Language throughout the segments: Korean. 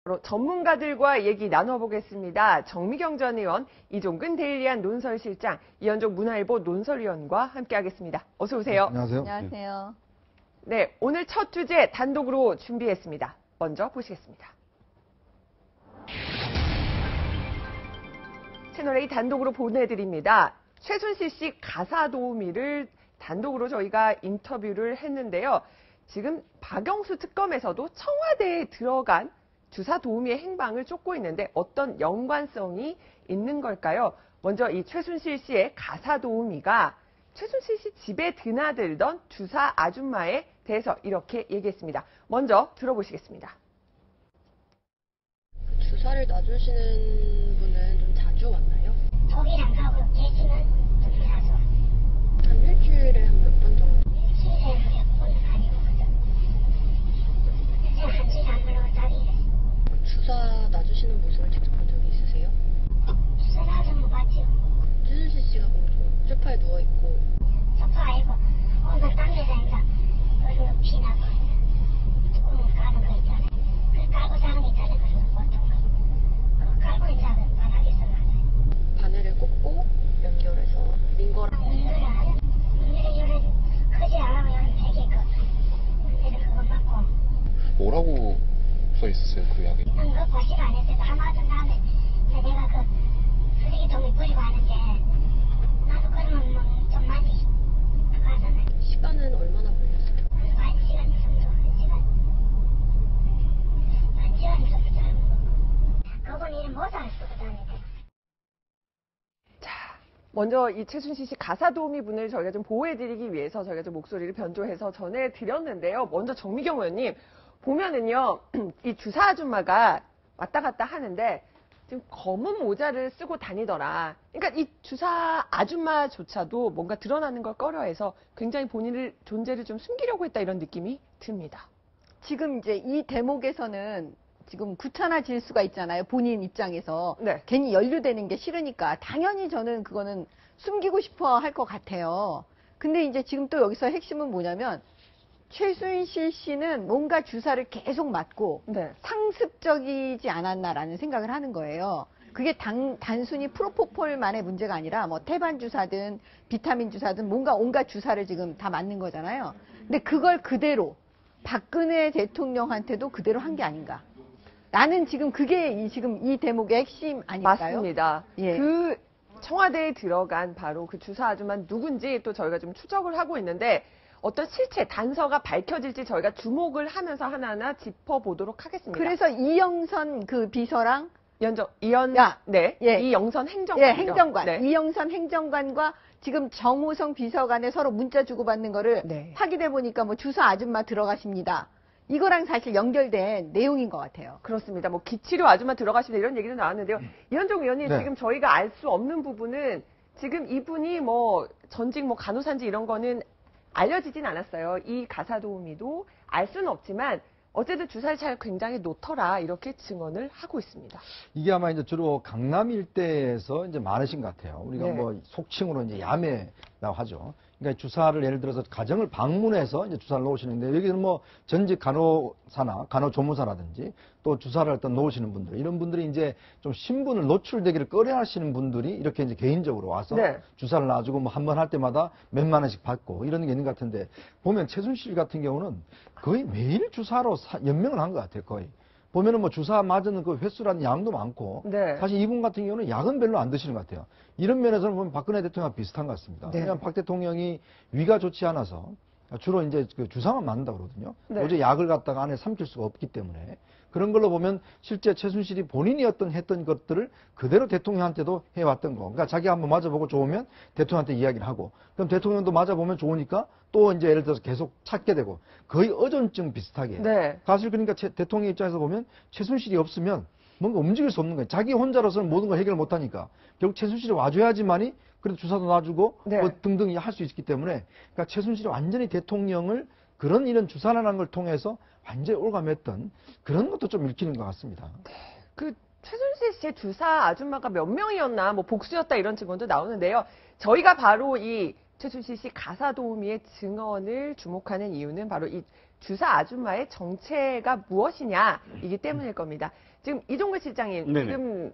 바로 전문가들과 얘기 나눠보겠습니다. 정미경 전 의원, 이종근 데일리안 논설실장, 이현종 문화일보 논설위원과 함께하겠습니다. 어서 오세요. 안녕하세요. 안녕하세요. 네, 오늘 첫 주제 단독으로 준비했습니다. 먼저 보시겠습니다. 채널A 단독으로 보내드립니다. 최순실 씨 가사 도우미를 단독으로 저희가 인터뷰를 했는데요. 지금 박영수 특검에서도 청와대에 들어간 주사 도우미의 행방을 쫓고 있는데 어떤 연관성이 있는 걸까요? 먼저 이 최순실 씨의 가사 도우미가 최순실 씨 집에 드나들던 주사 아줌마에 대해서 이렇게 얘기했습니다. 먼저 들어보시겠습니다. 주사를 놔주시는 분은 좀 자주 왔나요? 독일랑 가고 계시면 좀 자주 한 일주일에 한 몇 번 정도? 일주일에 몇 번은 아니거든. 제가 한 주에 한 번은 짜리 주사 놔주시는 모습을 직접 본 적이 있으세요? 주사를 하던 거 봤죠. 최순실 씨가 그럼 좀 소파에 누워있고 소파 아니고 오늘 땅에서 이제 얼굴 피나고 뚜껑 까는 거 있잖아요. 그 깔고 자는 거 있잖아요. 그 보통 그거 깔고 이제 바닥에서 놔요. 바늘을 꽂고 연결해서 민거랑 문제를 열은 크지 않으면 열은 되게 있거든. 문제를 그거 맞고 뭐라고 써 있었어요, 그 약에? 난 그거 과시를 안 했어요. 다 맞은 다음에 내가 그 쓰레기통에 버리고 하는데 나도 그러면 뭐 좀 많이 가잖아요. 시간은 얼마나 걸렸어요? 한 시간 정도, 한 시간 정도 짧은 거. 그분 이름 모자를 쓰고 다니대. 자, 먼저 이 최순실 씨 가사 도우미 분을 저희가 좀 보호해드리기 위해서 저희가 좀 목소리를 변조해서 전해드렸는데요. 먼저 정미경 의원님, 보면은요, 이 주사 아줌마가 왔다 갔다 하는데 지금 검은 모자를 쓰고 다니더라. 그러니까 이 주사 아줌마조차도 뭔가 드러나는 걸 꺼려해서 굉장히 본인의 존재를 좀 숨기려고 했다 이런 느낌이 듭니다. 지금 이제 이 대목에서는 지금 귀찮아질 수가 있잖아요. 본인 입장에서. 네. 괜히 연루되는 게 싫으니까. 당연히 저는 그거는 숨기고 싶어 할 것 같아요. 근데 이제 지금 또 여기서 핵심은 뭐냐면 최순실 씨는 뭔가 주사를 계속 맞고 네. 상습적이지 않았나라는 생각을 하는 거예요. 그게 단순히 프로포폴만의 문제가 아니라 뭐 태반 주사든 비타민 주사든 뭔가 온갖 주사를 지금 다 맞는 거잖아요. 근데 그걸 그대로 박근혜 대통령한테도 그대로 한 게 아닌가. 나는 지금 그게 지금 이 대목의 핵심 아닐까요? 맞습니다. 예. 그 청와대에 들어간 바로 그 주사 아줌마 누군지 또 저희가 좀 추적을 하고 있는데 어떤 실체, 단서가 밝혀질지 저희가 주목을 하면서 하나하나 짚어보도록 하겠습니다. 그래서 이영선 그 비서랑 이영선 행정관. 예, 행정관. 네. 이영선 행정관과 지금 정호성 비서관에 서로 문자 주고받는 거를 네. 확인해 보니까 뭐 주사 아줌마 들어가십니다. 이거랑 사실 연결된 내용인 것 같아요. 그렇습니다. 뭐 기치료 아줌마 들어가시면 이런 얘기도 나왔는데요. 이현종 의원님, 네. 지금 저희가 알 수 없는 부분은 지금 이분이 뭐 전직 뭐 간호사인지 이런 거는 알려지진 않았어요. 이 가사 도우미도 알 수는 없지만 어쨌든 주사를 잘 굉장히 놓더라 이렇게 증언을 하고 있습니다. 이게 아마 이제 주로 강남 일대에서 이제 많으신 것 같아요. 우리가 네. 뭐 속칭으로 이제 야매라고 하죠. 그러니까 주사를 예를 들어서 가정을 방문해서 이제 주사를 놓으시는데 여기는 뭐 전직 간호사나 간호조무사라든지 또 주사를 일단 놓으시는 분들 이런 분들이 이제 좀 신분을 노출되기를 꺼려하시는 분들이 이렇게 이제 개인적으로 와서 네. 주사를 놔주고 뭐 한 번 할 때마다 몇만 원씩 받고 이런 게 있는 것 같은데 보면 최순실 같은 경우는 거의 매일 주사로 연명을 한 것 같아요. 거의. 보면은 뭐 주사 맞은 그 횟수라는 양도 많고 네. 사실 이분 같은 경우는 약은 별로 안 드시는 것 같아요. 이런 면에서는 보면 박근혜 대통령과 비슷한 것 같습니다. 네. 왜냐하면 박 대통령이 위가 좋지 않아서 주로 이제 그 주사만 맞는다고 그러거든요. 네. 도저히 약을 갖다가 안에 삼킬 수가 없기 때문에 그런 걸로 보면 실제 최순실이 본인이 했던 것들을 그대로 대통령한테도 해왔던 거. 그러니까 자기 한번 맞아보고 좋으면 대통령한테 이야기를 하고 그럼 대통령도 맞아보면 좋으니까 또 이제 예를 들어서 계속 찾게 되고 거의 의존증 비슷하게. 네. 사실 그러니까 대통령 입장에서 보면 최순실이 없으면 뭔가 움직일 수 없는 거예요. 자기 혼자로서는 모든 걸 해결 못하니까 결국 최순실이 와줘야지만이 그래도 주사도 놔주고 네. 뭐 등등 할 수 있기 때문에 그러니까 최순실이 완전히 대통령을 그런 이런 주사라는 걸 통해서 완전히 올가맸던 그런 것도 좀 읽히는 것 같습니다. 그 최순실 씨의 주사 아줌마가 몇 명이었나 뭐 복수였다 이런 증언도 나오는데요. 저희가 바로 이 최순실 씨 가사 도우미의 증언을 주목하는 이유는 바로 이 주사 아줌마의 정체가 무엇이냐이기 때문일 겁니다. 지금 이종근 실장님, 네네. 지금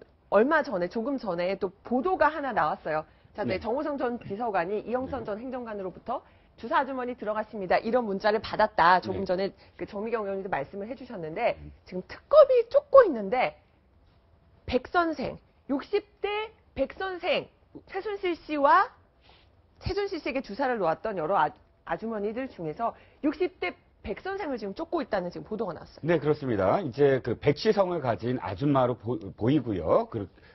조금 전에 또 보도가 하나 나왔어요. 자, 네. 정호성 전 비서관이 이영선 전 행정관으로부터 주사 아주머니 들어갔습니다. 이런 문자를 받았다. 조금 네. 전에 그 정미경 의원님도 말씀을 해주셨는데 지금 특검이 쫓고 있는데 백 선생, 60대 백 선생, 최순실 씨에게 주사를 놓았던 여러 아주머니들 중에서 60대 백 선생을 지금 쫓고 있다는 지금 보도가 나왔어요. 네, 그렇습니다. 이제 그 백시성을 가진 아줌마로 보이고요.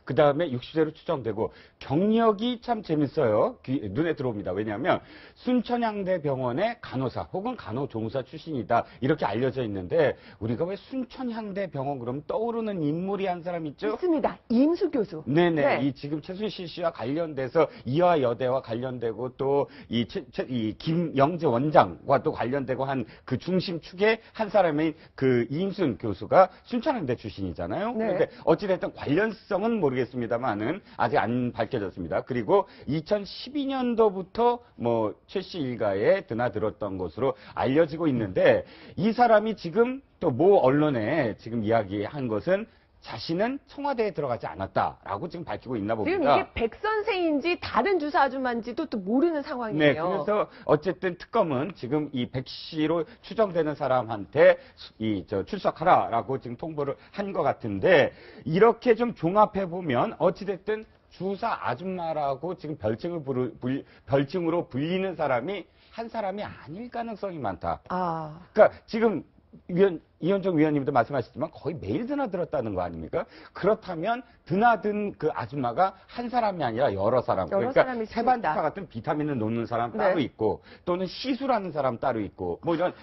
그 다음에 60세로 추정되고 경력이 참 재밌어요. 눈에 들어옵니다. 왜냐하면 순천향대 병원의 간호사 혹은 간호조무사 출신이다. 이렇게 알려져 있는데 우리가 왜 순천향대 병원 그러면 떠오르는 인물이 한 사람 있죠? 있습니다. 이임수 교수. 네네. 네. 이 지금 최순실 씨와 관련돼서 이화여대와 관련되고 또 이 김영재 원장과 또 관련되고 한 그 중심 축의 한 사람인 그 이임순 교수가 순천향대 출신이잖아요. 네. 그런데 어찌됐든 관련성은 모르겠습니다만은 아직 안 밝혀졌습니다. 그리고 2012년도부터 뭐 최 씨 일가에 드나들었던 것으로 알려지고 있는데 이 사람이 지금 또 모 언론에 지금 이야기한 것은 자신은 청와대에 들어가지 않았다라고 지금 밝히고 있나 봅니다. 지금 이게 백 선생인지 다른 주사 아줌마인지도 또 모르는 상황이에요. 네, 그래서 어쨌든 특검은 지금 이 백 씨로 추정되는 사람한테 출석하라라고 지금 통보를 한 것 같은데 이렇게 좀 종합해 보면 어찌됐든 주사 아줌마라고 지금 별칭으로 불리는 사람이 한 사람이 아닐 가능성이 많다. 아, 그러니까 지금 이현정 위원님도 말씀하셨지만 거의 매일 드나들었다는 거 아닙니까? 그렇다면 드나든 그 아줌마가 한 사람이 아니라 여러 사람. 여러 그러니까 사람일 수 세반주사 있다. 같은 비타민을 놓는 사람 네. 따로 있고 또는 시술하는 사람 따로 있고 뭐 이런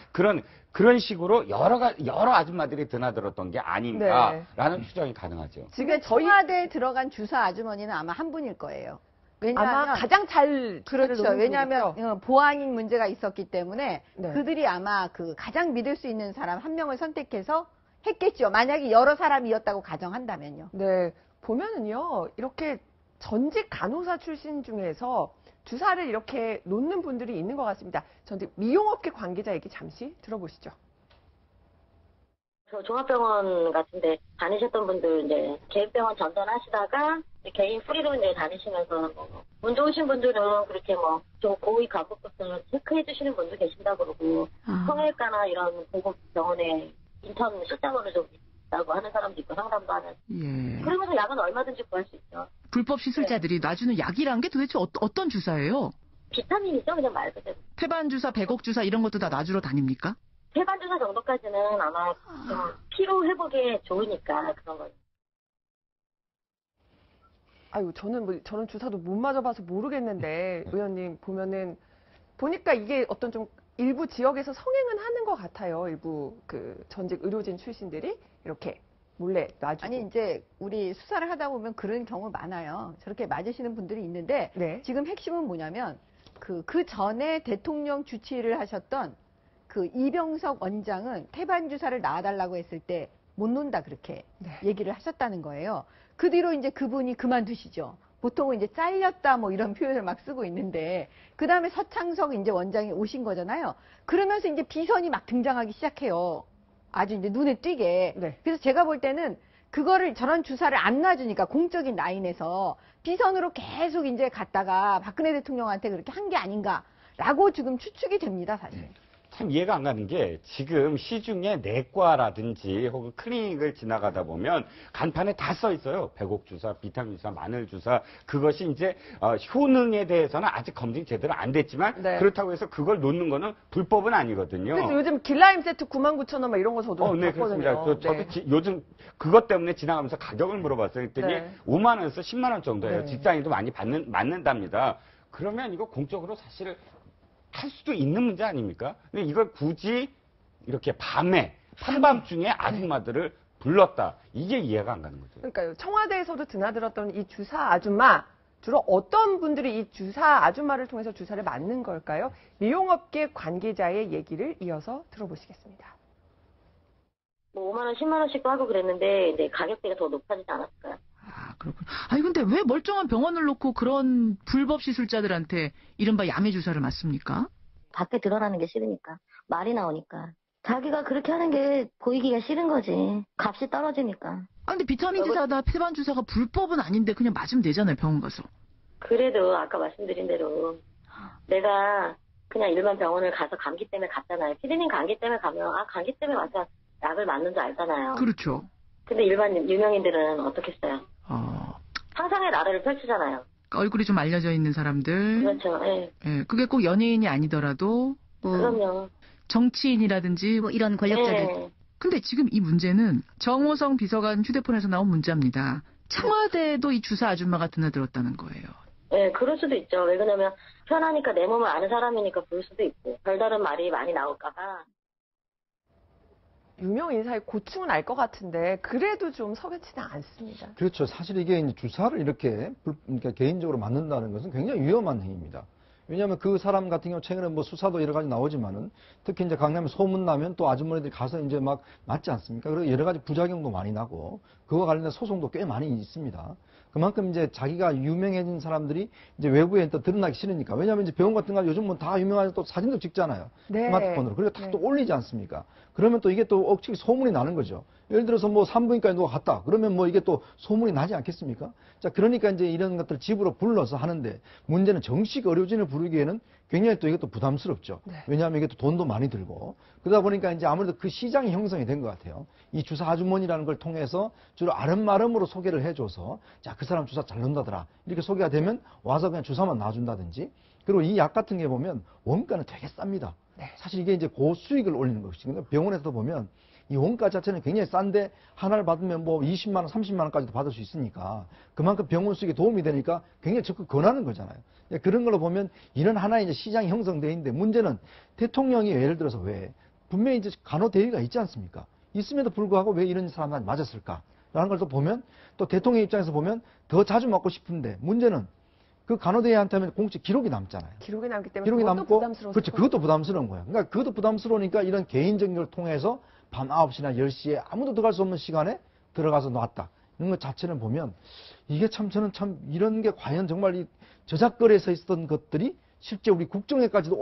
그런 식으로 여러 아줌마들이 드나들었던 게 아닌가라는 추정이 가능하죠. 지금 저희 청와대에 들어간 주사 아주머니는 아마 한 분일 거예요. 왜냐하면 아마 가장 잘 그렇죠. 왜냐하면 분이겠죠? 보안인 문제가 있었기 때문에 네. 그들이 아마 그 가장 믿을 수 있는 사람 한 명을 선택해서 했겠죠. 만약에 여러 사람이었다고 가정한다면요. 네, 보면은요, 이렇게 전직 간호사 출신 중에서 주사를 이렇게 놓는 분들이 있는 것 같습니다. 전직 미용업계 관계자 얘기 잠시 들어보시죠. 저 종합병원 같은데 다니셨던 분들 이제 개인병원 전전하시다가 개인 프리로 이제 다니시면서 운 좋으신 분들은 그렇게 뭐 좀 고위 가급부터 체크해 주시는 분도 계신다고 그러고 성형외과나 이런 고급 병원에 인턴 실장으로 좀 있다고 하는 사람도 있고 상담도 하는. 예. 그러면서 약은 얼마든지 구할 수 있죠. 불법 시술자들이 놔주는 약이란 게 도대체 어떤 주사예요? 비타민이죠, 그냥 말 그대로. 태반 주사, 백옥 주사 이런 것도 다 놔주러 다닙니까? 태반주사 정도까지는 아마 좀 피로 회복에 좋으니까 그런 거예요. 아유, 저는 주사도 못 맞아봐서 모르겠는데, 의원님 보니까 이게 어떤 좀 일부 지역에서 성행은 하는 것 같아요. 일부 그 전직 의료진 출신들이 이렇게 몰래 놔주고. 아니 이제 우리 수사를 하다 보면 그런 경우 많아요. 저렇게 맞으시는 분들이 있는데 네. 지금 핵심은 뭐냐면 그 전에 대통령 주치의를 하셨던 그 이병석 원장은 태반 주사를 놔달라고 했을 때 못 논다 그렇게 네. 얘기를 하셨다는 거예요. 그 뒤로 이제 그분이 그만두시죠. 보통은 이제 잘렸다 뭐 이런 표현을 막 쓰고 있는데 그 다음에 서창석 이제 원장이 오신 거잖아요. 그러면서 이제 비선이 막 등장하기 시작해요. 아주 이제 눈에 띄게. 네. 그래서 제가 볼 때는 그거를 저런 주사를 안 놔주니까 공적인 라인에서 비선으로 계속 이제 갔다가 박근혜 대통령한테 그렇게 한 게 아닌가라고 지금 추측이 됩니다, 사실. 참 이해가 안 가는 게 지금 시중에 내과라든지 혹은 클리닉을 지나가다 보면 간판에 다 써 있어요. 백옥 주사, 비타민 주사, 마늘 주사. 그것이 이제 효능에 대해서는 아직 검증이 제대로 안 됐지만 네. 그렇다고 해서 그걸 놓는 거는 불법은 아니거든요. 그래서 요즘 길라임 세트 99,000원 막 이런 거 저도 네, 봤거든요. 그렇습니다. 저도 네. 요즘 그것 때문에 지나가면서 가격을 물어봤어요. 그랬더니 네. 5만 원에서 10만 원 정도예요. 네. 직장인도 많이 맞는답니다. 그러면 이거 공적으로 사실 할 수도 있는 문제 아닙니까? 근데 이걸 굳이 이렇게 한밤중에 아줌마들을 불렀다. 이게 이해가 안 가는 거죠. 그러니까요. 청와대에서도 드나들었던 이 주사 아줌마, 주로 어떤 분들이 이 주사 아줌마를 통해서 주사를 맞는 걸까요? 미용업계 관계자의 얘기를 이어서 들어보시겠습니다. 뭐 5만 원, 10만 원씩도 하고 그랬는데 이제 가격대가 더 높아지지 않았을까요? 그렇군. 아니, 근데 왜 멀쩡한 병원을 놓고 그런 불법 시술자들한테 이른바 야매 주사를 맞습니까? 밖에 드러나는 게 싫으니까. 말이 나오니까. 자기가 그렇게 하는 게 보이기가 싫은 거지. 값이 떨어지니까. 아, 근데 비타민 주사다, 태반 주사가 불법은 아닌데 그냥 맞으면 되잖아요, 병원 가서. 그래도 아까 말씀드린 대로 내가 그냥 일반 병원을 가서 감기 때문에 갔잖아요. 피디님 감기 때문에 가면 감기 때문에 와서 약을 맞는 줄 알잖아요. 그렇죠. 근데 일반 유명인들은 어떻게 써요? 어, 상상의 나래를 펼치잖아요. 얼굴이 좀 알려져 있는 사람들. 그렇죠. 예. 예, 그게 꼭 연예인이 아니더라도 뭐 그럼요. 정치인이라든지 뭐 이런 권력자들. 예. 근데 지금 이 문제는 정호성 비서관 휴대폰에서 나온 문자입니다. 청와대에도 이 주사 아줌마가 드나들었다는 거예요. 예, 그럴 수도 있죠. 왜 그러냐면 편하니까 내 몸을 아는 사람이니까 볼 수도 있고 별다른 말이 많이 나올까봐. 유명 인사의 고충은 알 것 같은데 그래도 좀 석연치는 않습니다. 그렇죠. 사실 이게 이제 주사를 이렇게 그러니까 개인적으로 맞는다는 것은 굉장히 위험한 행위입니다. 왜냐하면 그 사람 같은 경우 최근에 뭐 수사도 여러 가지 나오지만은 특히 이제 강남에 소문 나면 또 아주머니들이 가서 이제 막 맞지 않습니까? 그리고 여러 가지 부작용도 많이 나고 그와 관련된 소송도 꽤 많이 있습니다. 그만큼 이제 자기가 유명해진 사람들이 이제 외부에 또 드러나기 싫으니까. 왜냐하면 이제 병원 같은 거 요즘 뭐 다 유명한 또 사진도 찍잖아요. 네. 스마트폰으로. 그리고 다 네. 또 올리지 않습니까? 그러면 또 이게 또 억측 소문이 나는 거죠. 예를 들어서 뭐 산부인과에 누가 갔다. 그러면 뭐 이게 또 소문이 나지 않겠습니까? 자, 그러니까 이제 이런 것들 집으로 불러서 하는데 문제는 정식 의료진을 부르기에는 굉장히 또 이게 또 부담스럽죠. 네. 왜냐하면 이게 또 돈도 많이 들고. 그러다 보니까 이제 아무래도 그 시장이 형성이 된 것 같아요. 이 주사 아주머니라는 걸 통해서 주로 아름마름으로 소개를 해줘서 자, 그 사람 주사 잘 넣는다더라. 이렇게 소개가 되면 와서 그냥 주사만 놔준다든지. 그리고 이 약 같은 게 보면 원가는 되게 쌉니다. 네. 사실 이게 이제 고수익을 올리는 것이거든요. 병원에서도 보면 이 원가 자체는 굉장히 싼데 하나를 받으면 뭐 20만 원, 30만 원까지도 받을 수 있으니까 그만큼 병원 수익에 도움이 되니까 굉장히 적극 권하는 거잖아요. 그런 걸로 보면 이런 하나의 이제 시장이 형성되어 있는데 문제는 대통령이 예를 들어서 왜 분명히 이제 간호대위가 있지 않습니까? 있음에도 불구하고 왜 이런 사람한테 맞았을까? 라는 걸 또 보면 또 대통령 입장에서 보면 더 자주 맞고 싶은데 문제는 그 간호대위한테 하면 공식 기록이 남잖아요. 기록이 남기 때문에 기록이 그것도 남고, 부담스러워서 그렇죠. 그것도 부담스러운 거예요. 그러니까 그것도 부담스러우니까 이런 개인적인 걸 통해서 밤 9시나 10시에 아무도 들어갈 수 없는 시간에 들어가서 놨다. 이런 것 자체는 보면 이게 참 저는 참 이런 게 과연 정말 이 저작거리에서 있었던 것들이 실제 우리 국정에까지도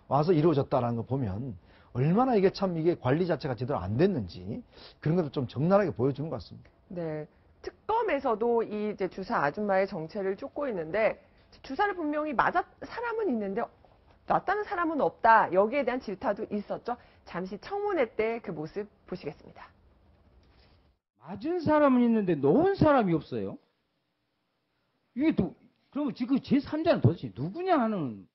와서 이루어졌다라는 거 보면 얼마나 이게 참 이게 관리 자체가 제대로 안 됐는지 그런 것도 좀 적나라하게 보여주는 것 같습니다. 네. 특검에서도 이 이제 주사 아줌마의 정체를 쫓고 있는데 주사를 분명히 사람은 있는데 놨다는 사람은 없다. 여기에 대한 질타도 있었죠. 잠시 청문회 때 그 모습 보시겠습니다. 맞은 사람은 있는데 놓은 사람이 없어요. 이게 그러면 지금 제3자는 도대체 누구냐 하는.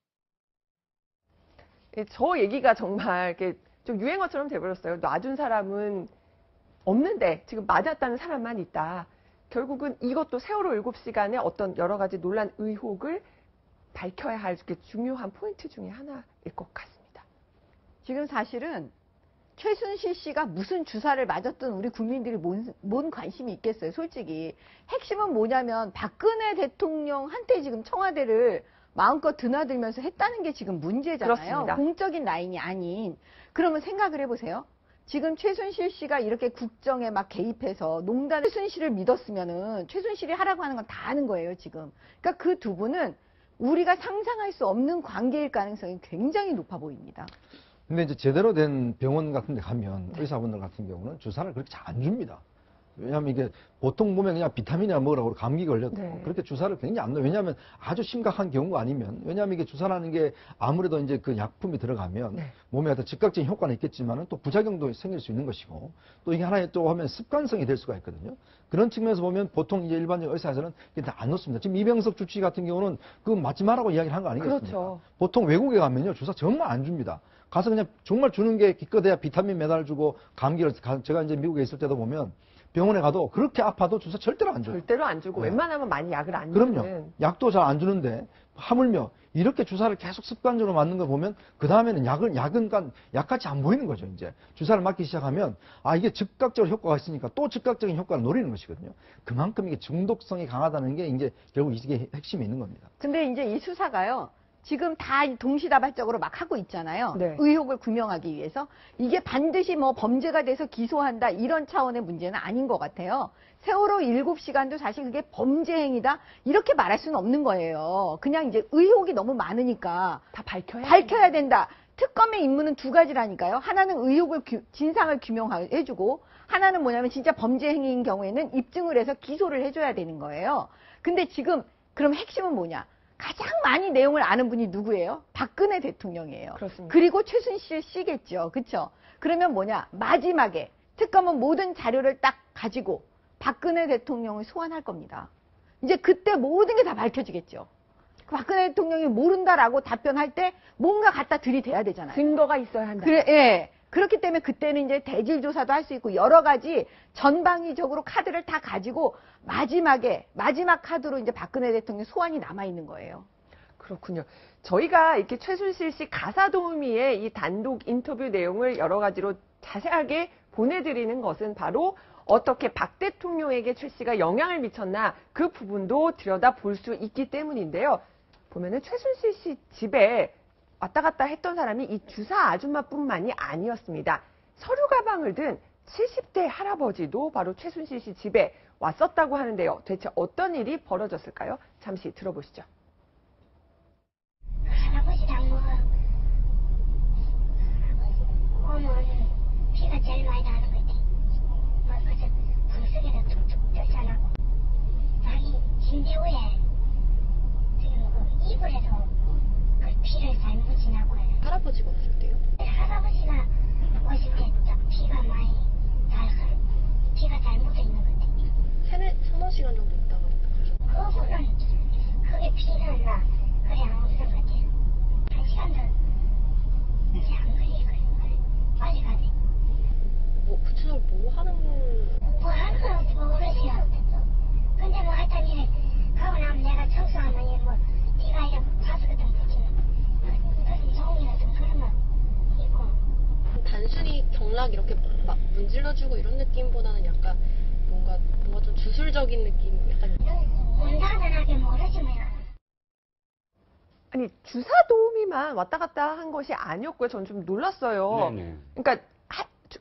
저 얘기가 정말 이렇게 좀 유행어처럼 돼버렸어요. 놔준 사람은 없는데 지금 맞았다는 사람만 있다. 결국은 이것도 세월호 7시간의 어떤 여러 가지 논란 의혹을 밝혀야 할 중요한 포인트 중에 하나일 것 같습니다. 지금 사실은 최순실 씨가 무슨 주사를 맞았든 우리 국민들이 뭔 관심이 있겠어요, 솔직히. 핵심은 뭐냐면 박근혜 대통령한테 지금 청와대를 마음껏 드나들면서 했다는 게 지금 문제잖아요. 그렇습니다. 공적인 라인이 아닌. 그러면 생각을 해보세요. 지금 최순실 씨가 이렇게 국정에 막 개입해서 농단 최순실을 믿었으면은 최순실이 하라고 하는 건 다 하는 거예요, 지금. 그러니까 그 두 분은 우리가 상상할 수 없는 관계일 가능성이 굉장히 높아 보입니다. 근데 이제 제대로 된 병원 같은 데 가면 의사분들 같은 경우는 주사를 그렇게 잘 안 줍니다. 왜냐하면 이게 보통 보면 그냥 비타민이나 먹으라고 감기 걸려도 네. 그렇게 주사를 굉장히 안 넣어요. 왜냐하면 아주 심각한 경우가 아니면 왜냐하면 이게 주사라는 게 아무래도 이제 그 약품이 들어가면 네. 몸에 어떤 즉각적인 효과는 있겠지만은 또 부작용도 생길 수 있는 것이고 또 이게 하나의 또 하면 습관성이 될 수가 있거든요. 그런 측면에서 보면 보통 이제 일반적 의사에서는 다 안 넣습니다. 지금 이병석 주치 같은 경우는 그거 맞지 마라고 이야기를 한 거 아니겠습니까? 그렇죠. 보통 외국에 가면요 주사 정말 안 줍니다. 가서 그냥 정말 주는 게 기껏해야 비타민 매달 주고 감기를 제가 이제 미국에 있을 때도 보면 병원에 가도 그렇게 아파도 주사 절대로 안 줘요. 절대로 안 주고 네. 웬만하면 많이 약을 안 그럼요. 주는. 약도 잘 안 주는데 하물며 이렇게 주사를 계속 습관적으로 맞는 걸 보면 그 다음에는 약은 약같이 안 보이는 거죠. 이제 주사를 맞기 시작하면 이게 즉각적으로 효과가 있으니까 또 즉각적인 효과를 노리는 것이거든요. 그만큼 이게 중독성이 강하다는 게 이제 결국 이게 핵심이 있는 겁니다. 근데 이제 이 수사가요. 지금 다 동시다발적으로 막 하고 있잖아요. 네. 의혹을 규명하기 위해서. 이게 반드시 뭐 범죄가 돼서 기소한다 이런 차원의 문제는 아닌 것 같아요. 세월호 7시간도 사실 그게 범죄 행위다 이렇게 말할 수는 없는 거예요. 그냥 이제 의혹이 너무 많으니까 다 밝혀야 된다. 특검의 임무는 두 가지라니까요. 하나는 의혹을 진상을 규명해주고 하나는 뭐냐면 진짜 범죄 행위인 경우에는 입증을 해서 기소를 해줘야 되는 거예요. 근데 지금 그럼 핵심은 뭐냐? 가장 많이 내용을 아는 분이 누구예요? 박근혜 대통령이에요. 그렇습니다. 그리고 최순실 씨겠죠. 그렇죠? 그러면 뭐냐? 마지막에 특검은 모든 자료를 딱 가지고 박근혜 대통령을 소환할 겁니다. 이제 그때 모든 게 다 밝혀지겠죠. 박근혜 대통령이 모른다라고 답변할 때 뭔가 갖다 들이대야 되잖아요. 증거가 있어야 한다. 그래, 예. 그렇기 때문에 그때는 이제 대질 조사도 할 수 있고 여러 가지 전방위적으로 카드를 다 가지고 마지막 카드로 이제 박근혜 대통령 소환이 남아 있는 거예요. 그렇군요. 저희가 이렇게 최순실 씨 가사도우미의 이 단독 인터뷰 내용을 여러 가지로 자세하게 보내드리는 것은 바로 어떻게 박 대통령에게 최 씨가 영향을 미쳤나 그 부분도 들여다 볼 수 있기 때문인데요. 보면은 최순실 씨 집에 왔다 갔다 했던 사람이 이 주사 아줌마뿐만이 아니었습니다. 서류 가방을 든 70대 할아버지도 바로 최순실 씨 집에 왔었다고 하는데요. 대체 어떤 일이 벌어졌을까요? 잠시 들어보시죠. 할아버지랑 뭐 오면 피가 제일 많이 나는 거 같아. 뭐 그저 분석에도 툭툭 떨쳐나고 자기 침대 위에 지금 그 이불에도 그 피를 잘 묻히나고 해요. 할아버지가 없을 때요? 할아버지가 오실 때 피가 많이 피가 잘 묻어 있는 것 같아. 서너 시간 정도 있다가 그거는 그게 피는 나 그래 안 없는 것 같아요. 1시간도 이제 안 걸릴 거예요. 빨리 가야 돼. 구체적으로 뭐 하는 뭐 하는 건 모르지요. 근데 뭐 하여튼 이래 가고 나면 내가 청소하면 뭐 네가 이래 파스 같은 거 붙이는 무슨 종이 같은 그런 거 있고. 단순히 경락 이렇게 막 문질러주고 이런 느낌보다는 약간 뭔가 좀 주술적인 느낌 약간 문다전하게 모르지 뭐. 아니 주사 도우미만 왔다 갔다 한 것이 아니었고요. 저는 좀 놀랐어요. 네네. 그러니까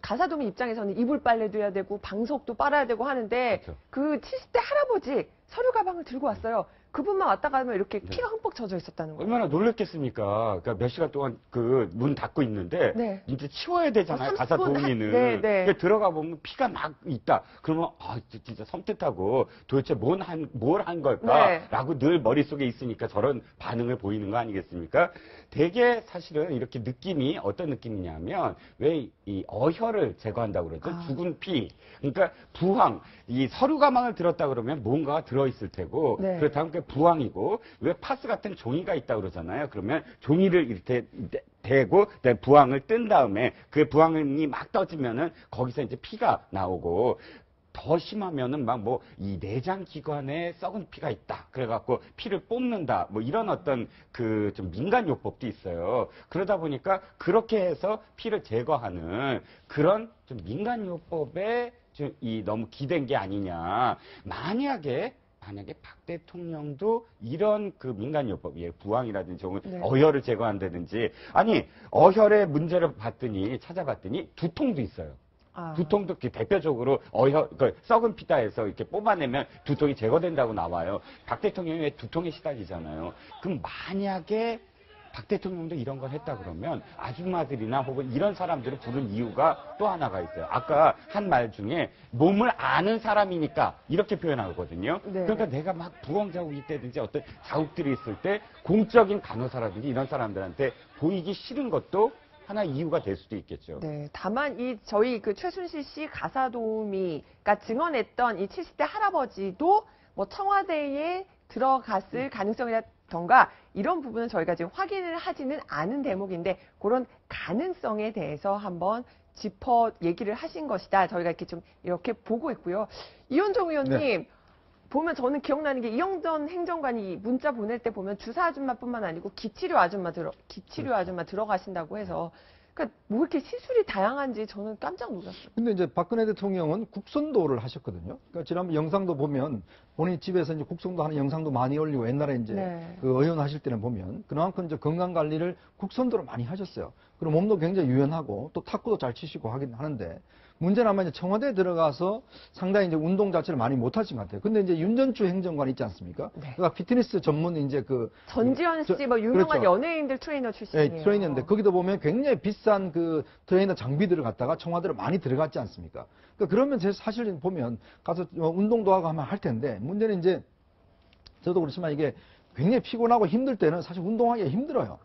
가사도우미 입장에서는 이불 빨래도 해야 되고 방석도 빨아야 되고 하는데 그렇죠. 그 70대 할아버지 서류 가방을 들고 왔어요. 그분만 왔다 가면 이렇게 네. 피가 흠뻑 젖어 있었다는 거예요. 얼마나 놀랬겠습니까? 그러니까 몇 시간 동안 그 문 닫고 있는데 네. 이제 치워야 되잖아요. 30분 가사 도우미는. 네, 네. 그러니까 들어가 보면 피가 막 있다. 그러면 진짜 섬뜩하고 도대체 뭘 한 걸까라고 늘 머릿속에 있으니까 저런 반응을 보이는 거 아니겠습니까? 되게 사실은 이렇게 느낌이 어떤 느낌이냐면 왜 이 어혈을 제거한다고 그러죠? 죽은 피. 그러니까 부항. 이 서류 가방을 들었다 그러면 뭔가가 들어있을 테고 네. 그렇다면 그게 부항이고 왜 파스 같은 종이가 있다 그러잖아요. 그러면 종이를 이렇게 대고 부항을 뜬 다음에 그 부항이 막 떠지면은 거기서 이제 피가 나오고 더 심하면은 막 뭐 이 내장 기관에 썩은 피가 있다. 그래갖고 피를 뽑는다. 뭐 이런 어떤 그 좀 민간 요법도 있어요. 그러다 보니까 그렇게 해서 피를 제거하는 그런 좀 민간 요법에 좀 너무 기댄 게 아니냐. 만약에 박 대통령도 이런 그 민간요법, 부항이라든지 네. 어혈을 제거한다든지, 아니, 어혈의 문제를 찾아봤더니 두통도 있어요. 두통도 대표적으로 그 썩은 피다에서 이렇게 뽑아내면 두통이 제거된다고 나와요. 박 대통령이 왜 두통에 시달리잖아요. 그럼 만약에 박 대통령도 이런 걸 했다 그러면 아줌마들이나 혹은 이런 사람들을 부른 이유가 또 하나가 있어요. 아까 한 말 중에 몸을 아는 사람이니까 이렇게 표현하거든요. 네. 그러니까 내가 막 부엉 자국이 있다든지 어떤 자국들이 있을 때 공적인 간호사라든지 이런 사람들한테 보이기 싫은 것도 하나 이유가 될 수도 있겠죠. 네, 다만 저희 그 최순실 씨 가사도우미가 증언했던 이 70대 할아버지도 뭐 청와대에 들어갔을 가능성이라던가 이런 부분은 저희가 지금 확인을 하지는 않은 대목인데 그런 가능성에 대해서 한번 짚어 얘기를 하신 것이다. 저희가 이렇게 좀 이렇게 보고 있고요. 이현정 의원님. 네. 보면 저는 기억나는 게 이영전 행정관이 문자 보낼 때 보면 주사 아줌마뿐만 아니고 기치료 아줌마 들어가신다고 해서 그러니까 뭐 이렇게 시술이 다양한지 저는 깜짝 놀랐어요. 근데 이제 박근혜 대통령은 국선도를 하셨거든요. 그러니까 지난번 영상도 보면 본인 집에서 이제 국선도 하는 영상도 많이 올리고 옛날에 이제 네. 그 의원 하실 때는 보면 그만큼 이제 건강 관리를 국선도로 많이 하셨어요. 그리고 몸도 굉장히 유연하고 또 탁구도 잘 치시고 하긴 하는데 문제는 아마 이제 청와대에 들어가서 상당히 이제 운동 자체를 많이 못 하신 것 같아요. 근데 이제 윤전추 행정관 있지 않습니까? 네. 그러니까 피트니스 전문 이제 그 전지현 씨, 뭐 유명한 그렇죠. 연예인들 트레이너 출신이에요. 예, 트레이너인데 거기도 보면 굉장히 비싼 그 트레이너 장비들을 갖다가 청와대로 많이 들어갔지 않습니까? 그러니까 그러면 제 사실 보면 가서 운동도 하고 하면 할 텐데 문제는 이제 저도 그렇지만 이게 굉장히 피곤하고 힘들 때는 사실 운동하기가 힘들어요.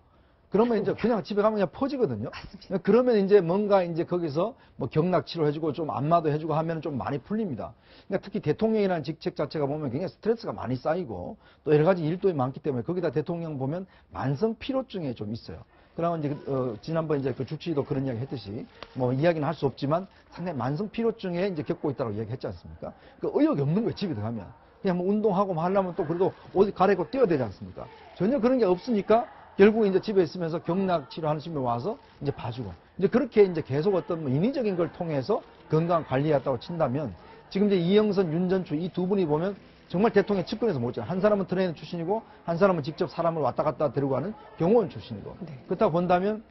그러면 이제 그냥 집에 가면 그냥 퍼지거든요. 맞습니다. 그러면 이제 뭔가 이제 거기서 뭐 경락 치료해주고 좀 안마도 해주고 하면 좀 많이 풀립니다. 그러니까 특히 대통령이라는 직책 자체가 보면 굉장히 스트레스가 많이 쌓이고 또 여러 가지 일도 많기 때문에 거기다 대통령 보면 만성 피로증에 좀 있어요. 그러면 이제 지난번 이제 그 주치의도 그런 이야기 했듯이 뭐 이야기는 할 수 없지만 상당히 만성 피로증에 이제 겪고 있다고 이야기했지 않습니까? 그 의욕이 없는 거예요, 집에 들어가면. 그냥 뭐 운동하고 뭐 하려면 또 그래도 옷 갈아입고 뛰어야 되지 않습니까? 전혀 그런 게 없으니까 결국 이제 집에 있으면서 경락 치료하시면 와서 이제 봐주고 이제 그렇게 이제 계속 어떤 뭐 인위적인 걸 통해서 건강 관리했다고 친다면 지금 이제 이영선, 윤전추 이 두 분이 보면 정말 대통령 측근에서 못잖아요. 한 사람은 트레이너 출신이고 한 사람은 직접 사람을 왔다 갔다 데리고 가는 경호원 출신이고 네. 그렇다고 본다면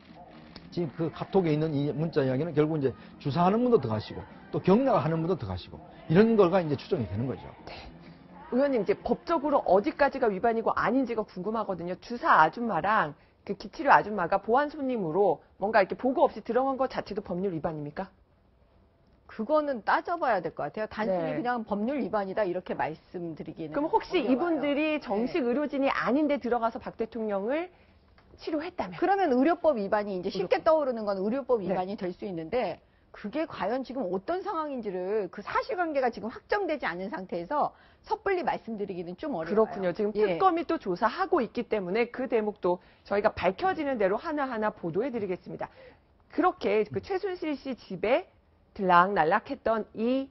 지금 그 카톡에 있는 이 문자 이야기는 결국 이제 주사하는 분도 들어가시고 또 경락하는 분도 들어가시고 이런 걸가 이제 추정이 되는 거죠. 의원님 이제 법적으로 어디까지가 위반이고 아닌지가 궁금하거든요. 주사 아줌마랑 그 기치료 아줌마가 보안 손님으로 뭔가 이렇게 보고 없이 들어간 것 자체도 법률 위반입니까? 그거는 따져봐야 될 것 같아요. 단순히 네. 그냥 법률 위반이다 이렇게 말씀드리기는. 그럼 혹시 어려워요. 이분들이 정식 네. 의료진이 아닌데 들어가서 박 대통령을 치료했다면? 그러면 의료법 위반이 이제 쉽게 떠오르는 건 의료법 네. 위반이 될 수 있는데 그게 과연 지금 어떤 상황인지를 그 사실관계가 지금 확정되지 않은 상태에서 섣불리 말씀드리기는 좀 어려워요. 그렇군요. 지금 예. 특검이 또 조사하고 있기 때문에 그 대목도 저희가 밝혀지는 대로 하나하나 보도해드리겠습니다. 그렇게 그 최순실 씨 집에 들락날락했던 이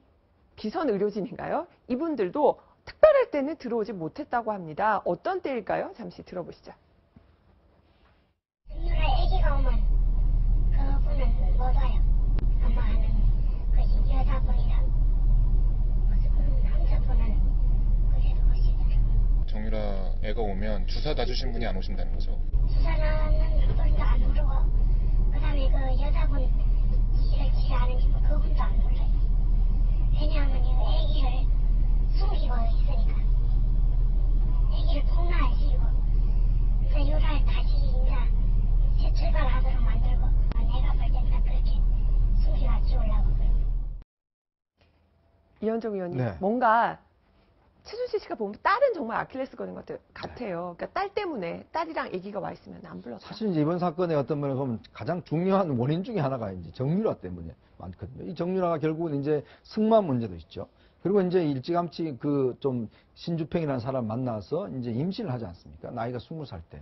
비선 의료진인가요? 이분들도 특별할 때는 들어오지 못했다고 합니다. 어떤 때일까요? 잠시 들어보시죠. 누나 애기가 오면 그분은 못 와요. 아마 하는 것이 여자분이랑 무슨 남자분은 그래도 오시더라고요. 정유라 애가 오면 주사 놔주신 분이 안 오신다는 거죠? 주사는 분도 안 오르고 그 다음에 그 여자분 치를 치료하는 그분도 안 올라요. 왜냐하면 이 애기를 숨기고 있으니까 애기를 폭로하시고 그래서 유라를 다시 이제 재출발하도록 만들고 내가 볼 때는 그렇게 숨기고 지우려고 그래요. 이현정 의원님, 네. 뭔가 최순실 씨가 보면 딸은 정말 아킬레스건인 것 같아요. 그러니까 딸 때문에 딸이랑 아기가 와 있으면 안 불렀다. 사실 이제 이번 사건의 어떤 면을 보면 가장 중요한 원인 중에 하나가 이제 정유라 때문에 많거든요. 이 정유라가 결국은 이제 승마 문제도 있죠. 그리고 이제 일찌감치 그 좀 신주평이라는 사람 만나서 이제 임신을 하지 않습니까? 나이가 20살 때.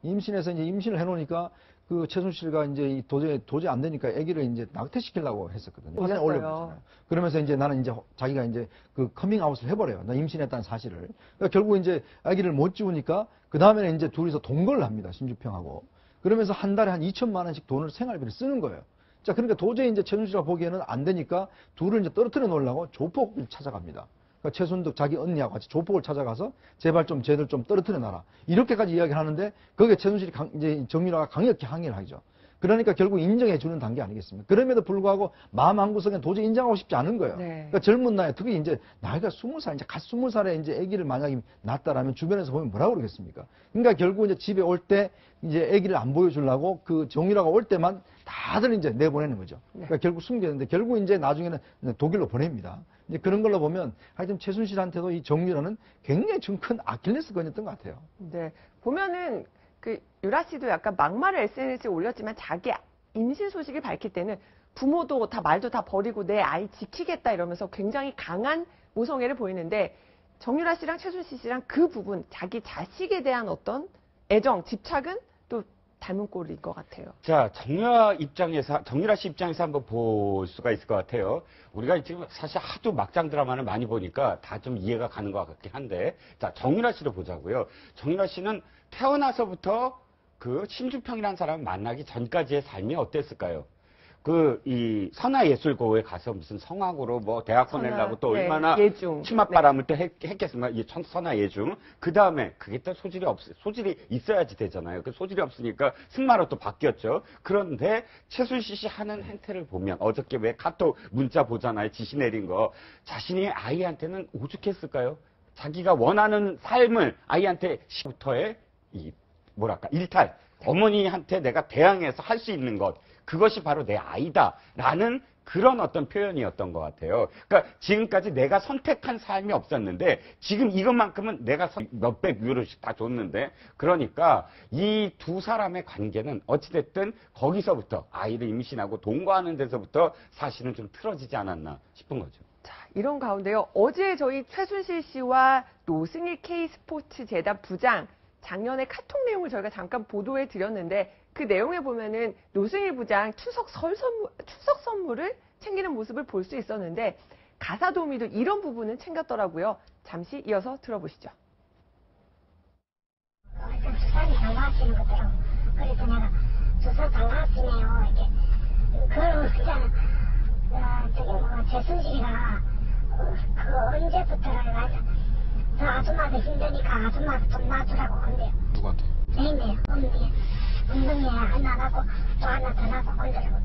임신해서 이제 임신을 해놓으니까 그 최순실과 이제 도저히 안 되니까 아기를 이제 낙태시키려고 했었거든요. 화면에 올려보잖아요. 그러면서 이제 나는 이제 자기가 이제 그 커밍아웃을 해버려요. 나 임신했다는 사실을. 그러니까 결국 이제 아기를 못 지우니까 그 다음에는 이제 둘이서 동거를 합니다. 신주평하고. 그러면서 한 달에 한 2천만 원씩 돈을 생활비를 쓰는 거예요. 자, 그러니까 도저히 이제 최순실가 보기에는 안 되니까 둘을 이제 떨어뜨려 놓으려고 조폭을 찾아갑니다. 그러니까 최순득 자기 언니하고 같이 조폭을 찾아가서 제발 좀 쟤들 좀 떨어뜨려 놔라. 이렇게까지 이야기를 하는데 거기에 최순실이 이제 정유라가 강력히 항의를 하죠. 그러니까 결국 인정해 주는 단계 아니겠습니까? 그럼에도 불구하고 마음 한구석엔 도저히 인정하고 싶지 않은 거예요. 네. 그러니까 젊은 나이에 특히 이제 나이가 20살, 이제 갓 20살에 이제 아기를 만약에 낳았다라면 주변에서 보면 뭐라고 그러겠습니까? 그러니까 결국 이제 집에 올 때 이제 아기를 안 보여주려고 그 정유라가 올 때만 다들 이제 내보내는 거죠. 그러니까 결국 숨겼는데 결국 이제 나중에는 독일로 보냅니다. 이제 그런 걸로 보면 하여튼 최순실한테도 이 정유라는 굉장히 좀 큰 아킬레스건이었던 것 같아요. 네. 보면은 그 유라 씨도 약간 막말을 SNS에 올렸지만 자기 임신 소식을 밝힐 때는 부모도 다 말도 다 버리고 내 아이 지키겠다 이러면서 굉장히 강한 모성애를 보이는데 정유라 씨랑 최순실 씨랑 그 부분 자기 자식에 대한 어떤 애정, 집착은 또 닮은 꼴일 것 같아요. 자, 정유라 씨 입장에서 한번 볼 수가 있을 것 같아요. 우리가 지금 사실 하도 막장 드라마를 많이 보니까 다 좀 이해가 가는 것 같긴 한데, 자, 정유라 씨를 보자고요. 정유라 씨는 태어나서부터 그 신주평이라는 사람을 만나기 전까지의 삶이 어땠을까요? 이 선화예술고에 가서 무슨 성악으로 뭐 대학 보내려고 또 얼마나 예중. 치맛바람을 또 했겠습니까? 이 선화예중. 그 다음에 그게 또 소질이 있어야지 되잖아요. 그 소질이 없으니까 승마로 또 바뀌었죠. 그런데 최순실 씨 하는 행태를 보면 어저께 왜 카톡 문자 보잖아요. 지시 내린 거. 자신이 아이한테는 오죽했을까요? 자기가 원하는 삶을 아이한테 시부터의 일탈. 어머니한테 내가 대항해서 할 수 있는 것. 그것이 바로 내 아이다라는 그런 어떤 표현이었던 것 같아요. 그러니까 지금까지 내가 선택한 삶이 없었는데 지금 이것만큼은 내가 몇백 유로씩 다 줬는데 그러니까 이 두 사람의 관계는 어찌됐든 거기서부터 아이를 임신하고 동거하는 데서부터 사실은 좀 틀어지지 않았나 싶은 거죠. 자, 이런 가운데요. 어제 저희 최순실 씨와 노승일 K스포츠 재단 부장 작년에 카톡 내용을 저희가 잠깐 보도해 드렸는데 그 내용에 보면은 노승일 부장 추석 선물을 챙기는 모습을 볼 수 있었는데 가사도우미도 이런 부분은 챙겼더라고요. 잠시 이어서 들어보시죠. 주사를 장가하시는 거더라고. 그래서 내가 주사 장가하시네요. 이렇게. 그러고 그냥 최순실이가 언제부터를 맞아. 저 아줌마도 힘드니까 아줌마도 좀 놔주라고 건데요. 누구한테? 네네, 엉덩이에 하나 나고 또 하나 더 나고 건드려고.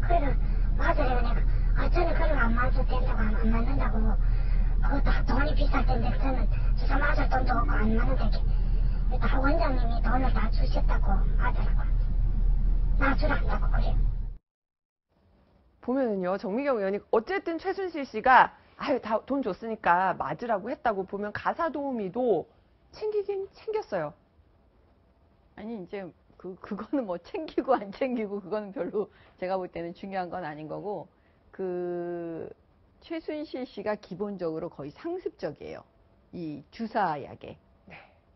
그래서 맞으려고 내가 저는 그런 거 안 맞아도 된다고 안 맞는다고. 그것도 돈이 비쌀 텐데 저는 주사 맞을 돈도 없고 안 맞는데 다 원장님이 돈을 다 주셨다고 하더라고. 놔주란다고 그래요. 보면은요, 정미경 의원이 어쨌든 최순실 씨가 다 돈 줬으니까 맞으라고 했다고 보면 가사도우미도 챙기긴 챙겼어요. 아니 이제 그거는 뭐 챙기고 안 챙기고 그거는 별로 제가 볼 때는 중요한 건 아닌 거고 최순실 씨가 기본적으로 거의 상습적이에요. 이 주사약에.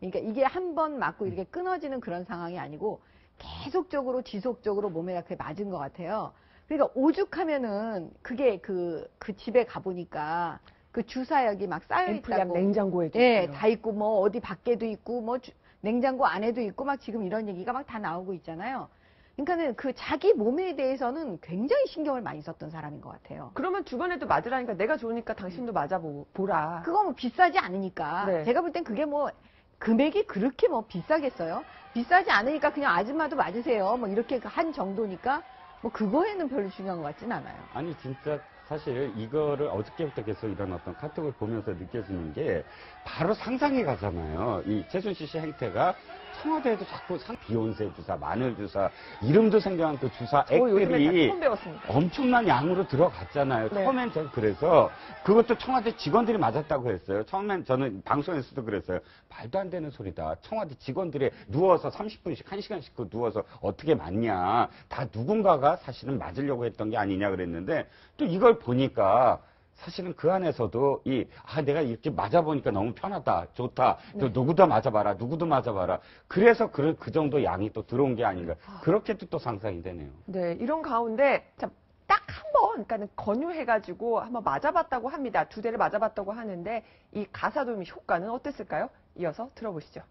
그러니까 이게 한 번 맞고 이렇게 끊어지는 그런 상황이 아니고 계속적으로 지속적으로 몸에 이렇게 맞은 것 같아요. 그러니까 오죽하면은 그게 그 집에 가보니까 그 주사약이 막 쌓여 있다고. 냉장고에도 예, 있고요. 다 있고 뭐 어디 밖에도 있고 뭐 냉장고 안에도 있고 막 지금 이런 얘기가 막 다 나오고 있잖아요. 그러니까는 그 자기 몸에 대해서는 굉장히 신경을 많이 썼던 사람인 것 같아요. 그러면 주변에도 맞으라니까 내가 좋으니까 당신도 맞아보라. 그거 뭐 비싸지 않으니까. 네. 제가 볼 땐 그게 뭐 금액이 그렇게 뭐 비싸겠어요? 비싸지 않으니까 그냥 아줌마도 맞으세요. 뭐 이렇게 한 정도니까 뭐 그거에는 별로 중요한 것 같진 않아요. 아니 진짜 사실 이거를 어저께부터 계속 이런 어떤 카톡을 보면서 느껴지는 게 바로 상상이 가잖아요. 이 최순실 씨 행태가 청와대에도 자꾸 비욘세 주사, 마늘 주사, 이름도 생경한 그 주사 액들이 처음 배웠습니다. 엄청난 양으로 들어갔잖아요. 네. 처음엔 저 그래서 그것도 청와대 직원들이 맞았다고 했어요. 처음엔 저는 방송에서도 그랬어요. 말도 안 되는 소리다. 청와대 직원들이 누워서 30분씩, 1시간씩 누워서 어떻게 맞냐. 다 누군가가 사실은 맞으려고 했던 게 아니냐 그랬는데 또 이걸 보니까 사실은 그 안에서도 내가 이렇게 맞아보니까 너무 편하다, 좋다, 또 누구도 맞아봐라, 누구도 맞아봐라. 그래서 그 정도 양이 또 들어온 게 아닌가. 그렇게도 또 상상이 되네요. 네, 이런 가운데 딱 한 번, 그러니까 권유해가지고 한번 맞아봤다고 합니다. 2대를 맞아봤다고 하는데 이 가사도우미 효과는 어땠을까요? 이어서 들어보시죠.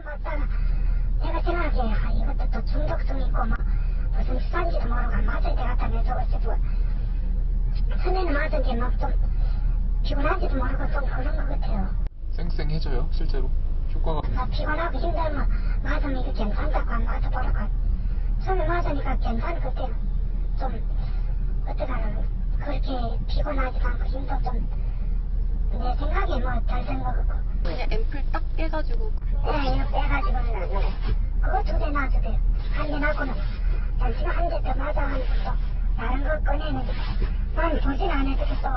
맞다가 내가 생각해 이것도 또 중독성 있고 뭐 무슨 수산지도 모르고 맞을 때 같다면 저거 싶고 처음에는 맞은 게 막 좀 피곤한지도 모르고 좀 그런 것 같아요. 쌩쌩해져요 실제로? 효과가 피곤하고 힘들면 맞으면 이거 괜찮다고 안 맞아보라고 처음에 맞으니까 괜찮을 것 같아요. 좀 어떡하나 그렇게 피곤하지도 않고 힘도 좀 내 생각에 뭐 덜 된 것 같고 그냥 앰플 딱 깨가지고 네, 이거 빼가지고는 그거 2대 놔주세요. 한 대 놔고는 잠시만 한 대 더 맞아 하면서 또 다른 거 꺼내는 난 조진 안 해도 또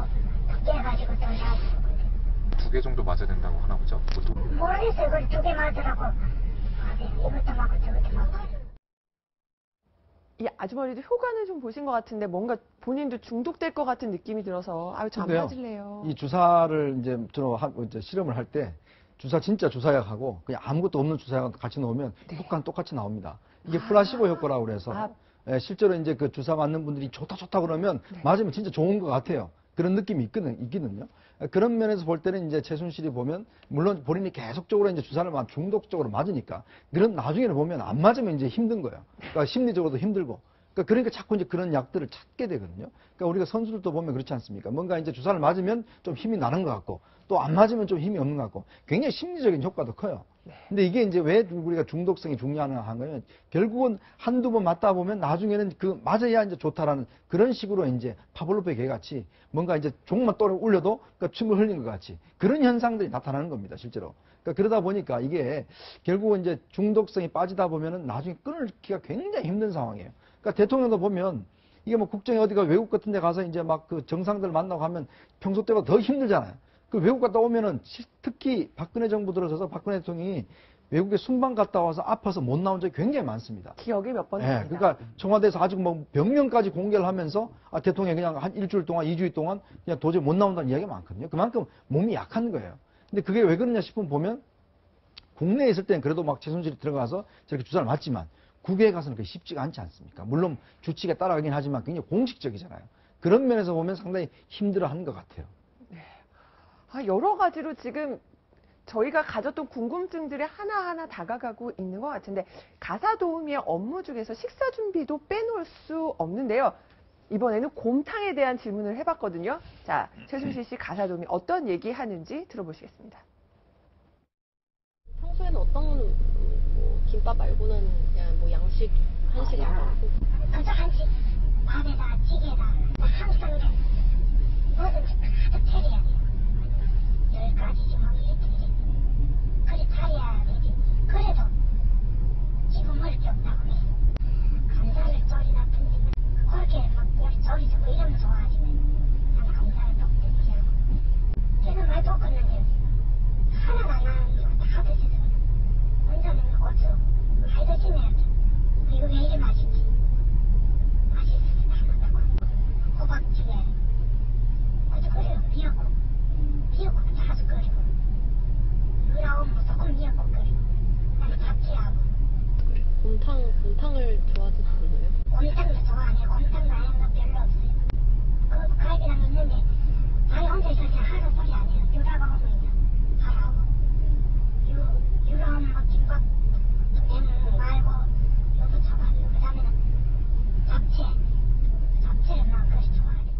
깨가지고 또 놔주고 2개 정도 맞아야 된다고 하나 보죠. 보통 모르겠어요. 그걸 2개 맞으라고 이것도 맞고 저것도 맞고 이 아주머니도 효과는 좀 보신 것 같은데 뭔가 본인도 중독될 것 같은 느낌이 들어서 저 안 근데요, 맞을래요. 이 주사를 이제 실험을 할 때 진짜 주사약하고 그냥 아무것도 없는 주사약 같이 넣으면 효과는 똑같이 나옵니다. 이게 플라시보 효과라고 그래서 실제로 이제 그 주사 맞는 분들이 좋다 그러면 맞으면 진짜 좋은 것 같아요. 그런 느낌이 있거든요. 그런 면에서 볼 때는 이제 최순실이 보면 물론 본인이 계속적으로 이제 주사를 중독적으로 맞으니까 그런 나중에는 보면 안 맞으면 이제 힘든 거예요. 그러니까 심리적으로도 힘들고. 그러니까 자꾸 이제 그런 약들을 찾게 되거든요. 그러니까 우리가 선수들도 보면 그렇지 않습니까? 뭔가 이제 주사를 맞으면 좀 힘이 나는 것 같고 또 안 맞으면 좀 힘이 없는 것 같고 굉장히 심리적인 효과도 커요. 근데 이게 이제 왜 우리가 중독성이 중요하냐 한 거는 결국은 한두 번 맞다 보면 나중에는 그 맞아야 이제 좋다라는 그런 식으로 이제 파블로프의 개같이 뭔가 이제 종만 또 울려도 그러니까 침을 흘린 것 같이 그런 현상들이 나타나는 겁니다, 실제로. 그러니까 그러다 보니까 이게 결국은 이제 중독성이 빠지다 보면은 나중에 끊기가 굉장히 힘든 상황이에요. 그러니까 대통령도 보면 이게 뭐 국정에 어디가 외국 같은 데 가서 이제 막 그 정상들 만나고 하면 평소 때보다 더 힘들잖아요. 그 외국 갔다 오면은 특히 박근혜 정부 들어서서 박근혜 대통령이 외국에 순방 갔다 와서 아파서 못 나온 적이 굉장히 많습니다. 기억이 몇 번 네, 납니다. 그러니까 청와대에서 아직 뭐 병명까지 공개를 하면서 대통령이 그냥 한 일주일 동안, 2주일 동안 그냥 도저히 못 나온다는 이야기가 많거든요. 그만큼 몸이 약한 거예요. 근데 그게 왜 그러냐 싶으면 보면 국내에 있을 때는 그래도 막 최순실이 들어가서 저렇게 주사를 맞지만 국외에 가서는 그게 쉽지가 않지 않습니까? 물론 주치가 따라가긴 하지만 굉장히 공식적이잖아요. 그런 면에서 보면 상당히 힘들어하는 것 같아요. 여러 가지로 지금 저희가 가졌던 궁금증들이 하나하나 다가가고 있는 것 같은데 가사 도우미의 업무 중에서 식사 준비도 빼놓을 수 없는데요. 이번에는 곰탕에 대한 질문을 해봤거든요. 자, 최순실 씨 가사 도우미 어떤 얘기하는지 들어보시겠습니다. 평소에는 어떤 뭐 김밥 말고는 그냥 뭐 양식, 한식 하고 그저 한식, 밥에다 찌개에다 항상 뭐든지 가득 차려야 돼요. 10가지지 뭐 이렇게 그래 차려야 되지. 그래도 지금 먹을 게 없다고 해. 감자를 쫄이나 던지면 그렇게 막 쫄이고 이러면 좋아하지. 나는 감자를 또 던지하고 걔는 많이 볶았는데 하나도 안 나는 거 다 드시더라고요. 원자는 고추 많이 드시네요. 이거 왜 이리 맛있지? 맛있어서 다 먹다고. 호박찌개 그것도 끓여요. 미역국 자주 끓이고 유라온 무조건 미역국 끓이고 그다음에 잡채하고 곰탕을 좋아하진 않나요? 곰탕도 좋아하네. 곰탕 나는 별로 없어요. 그 갈비랑 있는데 자기 혼자 있어서 하는 소리 안 해요. 유라가 오면 이제 하라고 유라온 뭐 김밥 면 말고 요거 잡아요. 그 다음에는 잡채를 막 그렇게 좋아해요.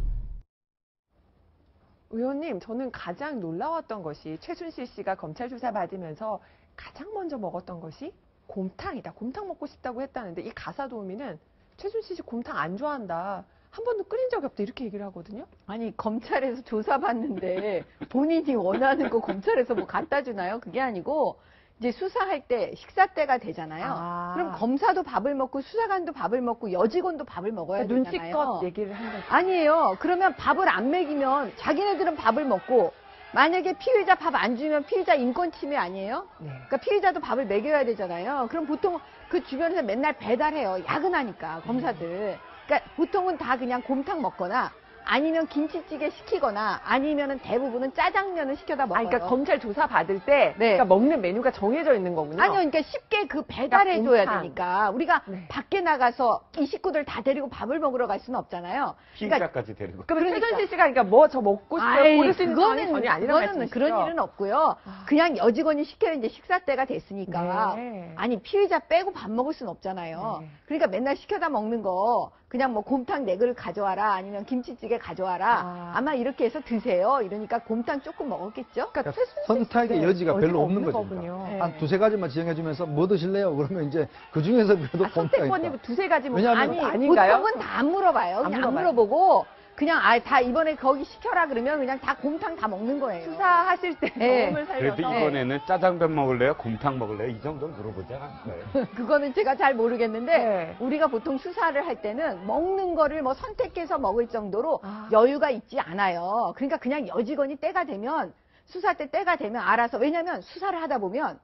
의원님, 저는 가장 놀라웠던 것이 최순실 씨가 검찰 조사 받으면서 가장 먼저 먹었던 것이 곰탕이다. 곰탕 먹고 싶다고 했다는데 이 가사 도우미는 최순실 씨 곰탕 안 좋아한다. 한 번도 끓인 적이 없다. 이렇게 얘기를 하거든요. 아니 검찰에서 조사받는데 본인이 원하는 거 검찰에서 뭐 갖다 주나요? 그게 아니고 이제 수사할 때 식사 때가 되잖아요. 그럼 검사도 밥을 먹고 수사관도 밥을 먹고 여직원도 밥을 먹어야 되잖아요. 눈치껏 얘기를 한 거죠. 아니에요. 그러면 밥을 안 먹이면 자기네들은 밥을 먹고 만약에 피의자 밥 안 주면 피의자 인권 침해 아니에요? 네. 그러니까 피의자도 밥을 먹여야 되잖아요. 그럼 보통 그 주변에서 맨날 배달해요. 야근하니까 검사들. 그러니까 보통은 다 그냥 곰탕 먹거나 아니면 김치찌개 시키거나 아니면은 대부분은 짜장면을 시켜다 먹어요. 그러니까 검찰 조사 받을 때 그러니까 먹는 메뉴가 정해져 있는 거군요. 아니요, 그러니까 쉽게 그 배달해줘야 곰탕. 되니까 우리가 밖에 나가서 이 식구들 다 데리고 밥을 먹으러 갈 수는 없잖아요. 피의자까지 데리고. 그러면 최순실 씨가 그러니까 뭐 저 먹고 싶어요. 고를 수 있는 상황이 전혀 아니란 말씀이시죠? 그런 일은 없고요. 그냥 여직원이 시켜야 이제 식사 때가 됐으니까 네. 아니 피의자 빼고 밥 먹을 수는 없잖아요. 네. 그러니까 맨날 시켜다 먹는 거 그냥 뭐 곰탕 4그릇 가져와라 아니면 김치찌개 가져와라 아마 이렇게 해서 드세요. 이러니까 곰탕 조금 먹었겠죠. 그러니까 선택의 여지가 별로 없는 거죠. 거군요. 한 두세 가지만 지정해주면서 뭐 드실래요? 그러면 이제 그 중에서 그래도 선택권이 두세 가지 뭐 왜냐하면 아닌가요? 보통은 다 안 물어봐요. 그냥 안 물어보고 그냥 다 이번에 거기 시켜라 그러면 그냥 다 곰탕 다 먹는 거예요. 수사하실 때 경험을 살려서. 그래도 이번에는 짜장면 먹을래요? 곰탕 먹을래요? 이 정도는 물어보지 않았어요. 그거는 제가 잘 모르겠는데 우리가 보통 수사를 할 때는 먹는 거를 뭐 선택해서 먹을 정도로 여유가 있지 않아요. 그러니까 그냥 여직원이 때가 되면 수사 때가 되면 알아서 왜냐면 수사를 하다 보면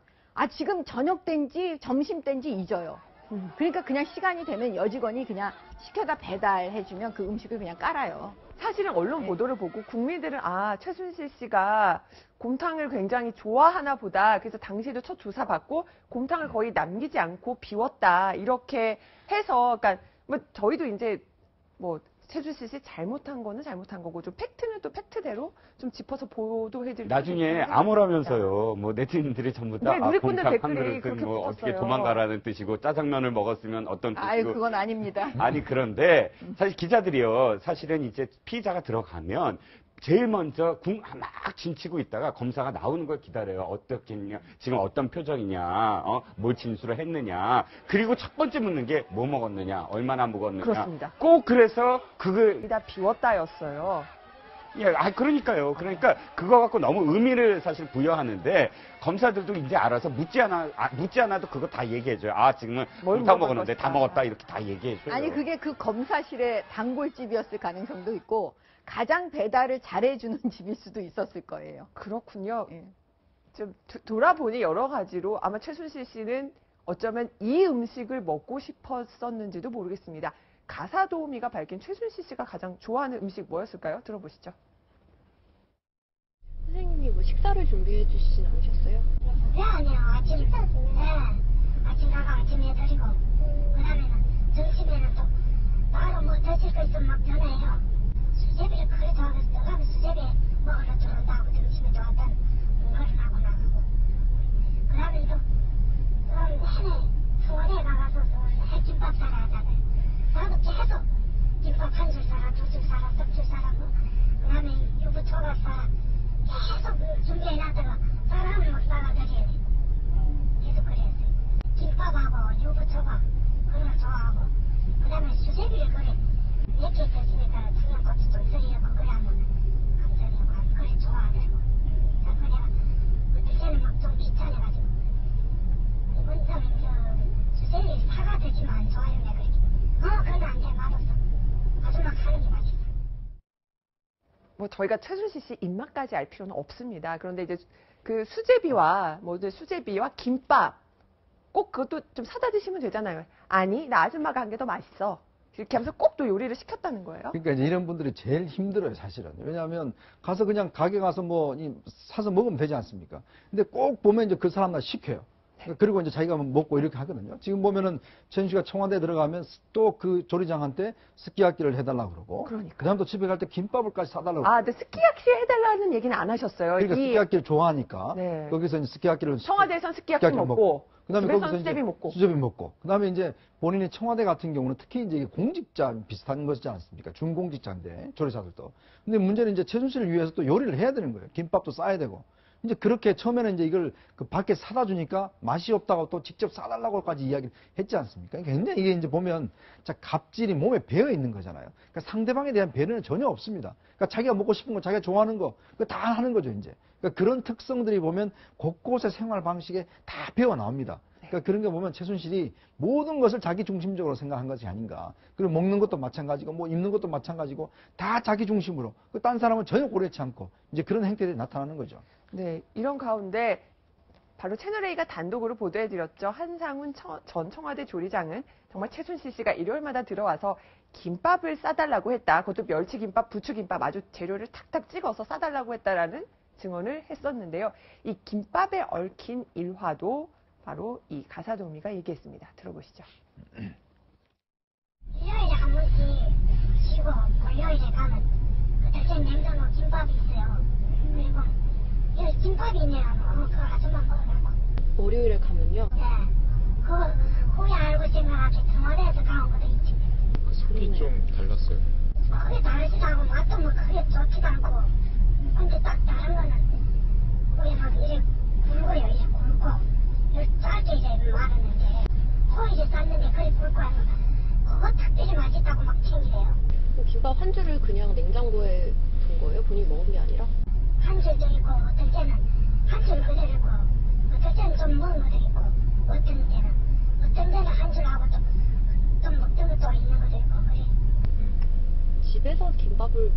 지금 저녁 때인지 점심 때인지 잊어요. 그러니까 그냥 시간이 되면 여직원이 그냥 시켜다 배달해주면 그 음식을 그냥 깔아요. 사실은 언론 보도를 보고 국민들은 최순실 씨가 곰탕을 굉장히 좋아하나 보다. 그래서 당시에도 첫 조사받고 곰탕을 거의 남기지 않고 비웠다. 이렇게 해서 그러니까 뭐 저희도 이제 뭐 최준실 씨 잘못한 거는 잘못한 거고 좀 팩트는 또 팩트대로 좀 짚어서 보도해드리고 나중에 암호라면서요. 뭐 네티즌들이 전부 다 네, 누리꾼들 공탁 댓글이 한그릇은 그렇게 뭐 어떻게 붙었어요. 도망가라는 뜻이고 짜장면을 먹었으면 어떤 뜻이고. 아유, 그건 아닙니다. 아니 그런데 사실 기자들이요. 사실은 이제 피의자가 들어가면 제일 먼저 막 진치고 있다가 검사가 나오는 걸 기다려요. 어떻겠냐, 지금 어떤 표정이냐, 뭘 진술을 했느냐. 그리고 첫 번째 묻는 게 뭐 먹었느냐, 얼마나 먹었느냐. 그렇습니다. 꼭 그래서 그걸 다 비웠다였어요. 예, 그러니까요. 그러니까 그거 갖고 너무 의미를 사실 부여하는데 검사들도 이제 알아서 묻지 않아도 그거 다 얘기해줘요. 아, 지금은 뭘 다 먹을 먹었는데 다 것이다. 먹었다 이렇게 다 얘기해줘요. 아니, 그게 그 검사실의 단골집이었을 가능성도 있고, 가장 배달을 잘해주는 집일 수도 있었을 거예요. 그렇군요. 예. 좀 돌아보니 여러 가지로 아마 최순실 씨는 어쩌면 이 음식을 먹고 싶었었는지도 모르겠습니다. 가사도우미가 밝힌 최순실 씨가 가장 좋아하는 음식 뭐였을까요? 들어보시죠. 선생님이 뭐 식사를 준비해 주시진 않으셨어요? 네, 아니요. 아침 가가 아침에 드리고, 그 다음에는 점심에는 또 따로 뭐 드실 거 있으면 막 전화해요. 수제비를 그래 좋아해서 그러면 수제비 먹으러 들어온다고 점심에 또 어떤 걸 하고 나가고. 그 다음에 또 해내 수원에 가가서 해김밥 사라 하잖아요. 나도 계속 김밥 한 줄 사라, 두 줄 사라, 석 줄 사라, 그 다음에 유부초밥 사라. 계속 준비해놨다가 사람을 막 싸가드려야 돼. 계속 그랬어요. 김밥하고 유부초밥 그런 거 좋아하고, 그 다음에 수제비를 그래 이렇게 드시니까 청양고추 좀 썰이고 그래 하면 감사해요. 그래 좋아하더라고. 그래서 내가 그때는 막 좀 귀찮아가지고 이번 수제비 사과 드시면 안 좋아요. 내가 그랬지. 그건 안 돼. 맛없어. 아줌마 하는 게 맛있어. 뭐 저희가 최순실 씨 입맛까지 알 필요는 없습니다. 그런데 이제 그 수제비와 뭐 이제 수제비와 김밥 꼭 그것도 좀 사다 드시면 되잖아요. 아니, 나 아줌마가 한 게 더 맛있어. 이렇게 하면서 꼭 또 요리를 시켰다는 거예요. 그러니까 이제 이런 분들이 제일 힘들어요, 사실은. 왜냐하면 가서 그냥 가게 가서 뭐 사서 먹으면 되지 않습니까? 근데 꼭 보면 이제 그 사람들 시켜요. 그리고 이제 자기가 먹고 이렇게 하거든요. 지금 보면은 최순 씨가 청와대에 들어가면 또 그 조리장한테 스키야키를 해달라고 그러고. 그러니까. 그다음 또 집에 갈 때 김밥을까지 사달라고. 아, 근데 스키야키 해달라는 얘기는 안 하셨어요. 그러니까 스키야키를 좋아하니까. 네. 거기서 이제 스키야키를. 청와대에선 스키야키 먹고, 그다음에 집에선 거기서 수제비 이제 먹고. 수제비 먹고. 그다음에 이제 본인이 청와대 같은 경우는 특히 이제 이게 공직자 비슷한 것이지 않습니까? 준공직자인데 조리사들도. 근데 문제는 이제 최순실을 위해서 또 요리를 해야 되는 거예요. 김밥도 싸야 되고. 이제 그렇게 처음에는 이제 이걸 그 밖에 사다 주니까 맛이 없다고 또 직접 사달라고까지 이야기를 했지 않습니까? 근데 이게 이제 보면 자 갑질이 몸에 배어 있는 거잖아요. 그러니까 상대방에 대한 배려는 전혀 없습니다. 그러니까 자기가 먹고 싶은 거, 자기가 좋아하는 거, 그거 다 하는 거죠, 이제. 그러니까 그런 특성들이 보면 곳곳의 생활 방식에 다 배어 나옵니다. 그러니까 그런 거 보면 최순실이 모든 것을 자기 중심적으로 생각한 것이 아닌가. 그리고 먹는 것도 마찬가지고, 뭐 입는 것도 마찬가지고, 다 자기 중심으로. 딴 사람은 전혀 고려치 않고, 이제 그런 행태들이 나타나는 거죠. 네, 이런 가운데 바로 채널A가 단독으로 보도해드렸죠. 한상훈 전 청와대 조리장은 정말 최순실 씨가 일요일마다 들어와서 김밥을 싸달라고 했다. 그것도 멸치김밥, 부추김밥 아주 재료를 탁탁 찍어서 싸달라고 했다라는 증언을 했었는데요. 이 김밥에 얽힌 일화도 바로 이 가사도우미가 얘기했습니다. 들어보시죠. 일요일에 한 번씩 쉬고 월요일에 가면 그 대신 냉장고 김밥이 있어요. 그리고 여기 김밥이 있네요. 그거 아줌마 먹으라고. 월요일에 가면요. 네. 그거 후에 알고 생각하기 청와대에서 가온 것도 있지. 그 소리 좀 달랐어요. 크게 다르지도 않고 맛도 뭐 크게 좋지도 않고. 근데 딱 다른 거는 우리 막 이래 굵어요. 이래 굵고 이렇게 짧게 이래 마르는데 호일에 쌌는데 그게 굵고 해서 그거 특별히 맛있다고 막 챙기래요. 김밥 한 줄을 그냥 냉장고에 둔 거예요? 본인이 먹은 게 아니라? 한 줄도 있고 어떤 때는 한 줄 그대로 있고 어떤 때는 좀 먹은 것도 있고 어떤 때는 한 줄하고 좀 먹던 것도 있는 것도 있고 그래. 집에서 김밥을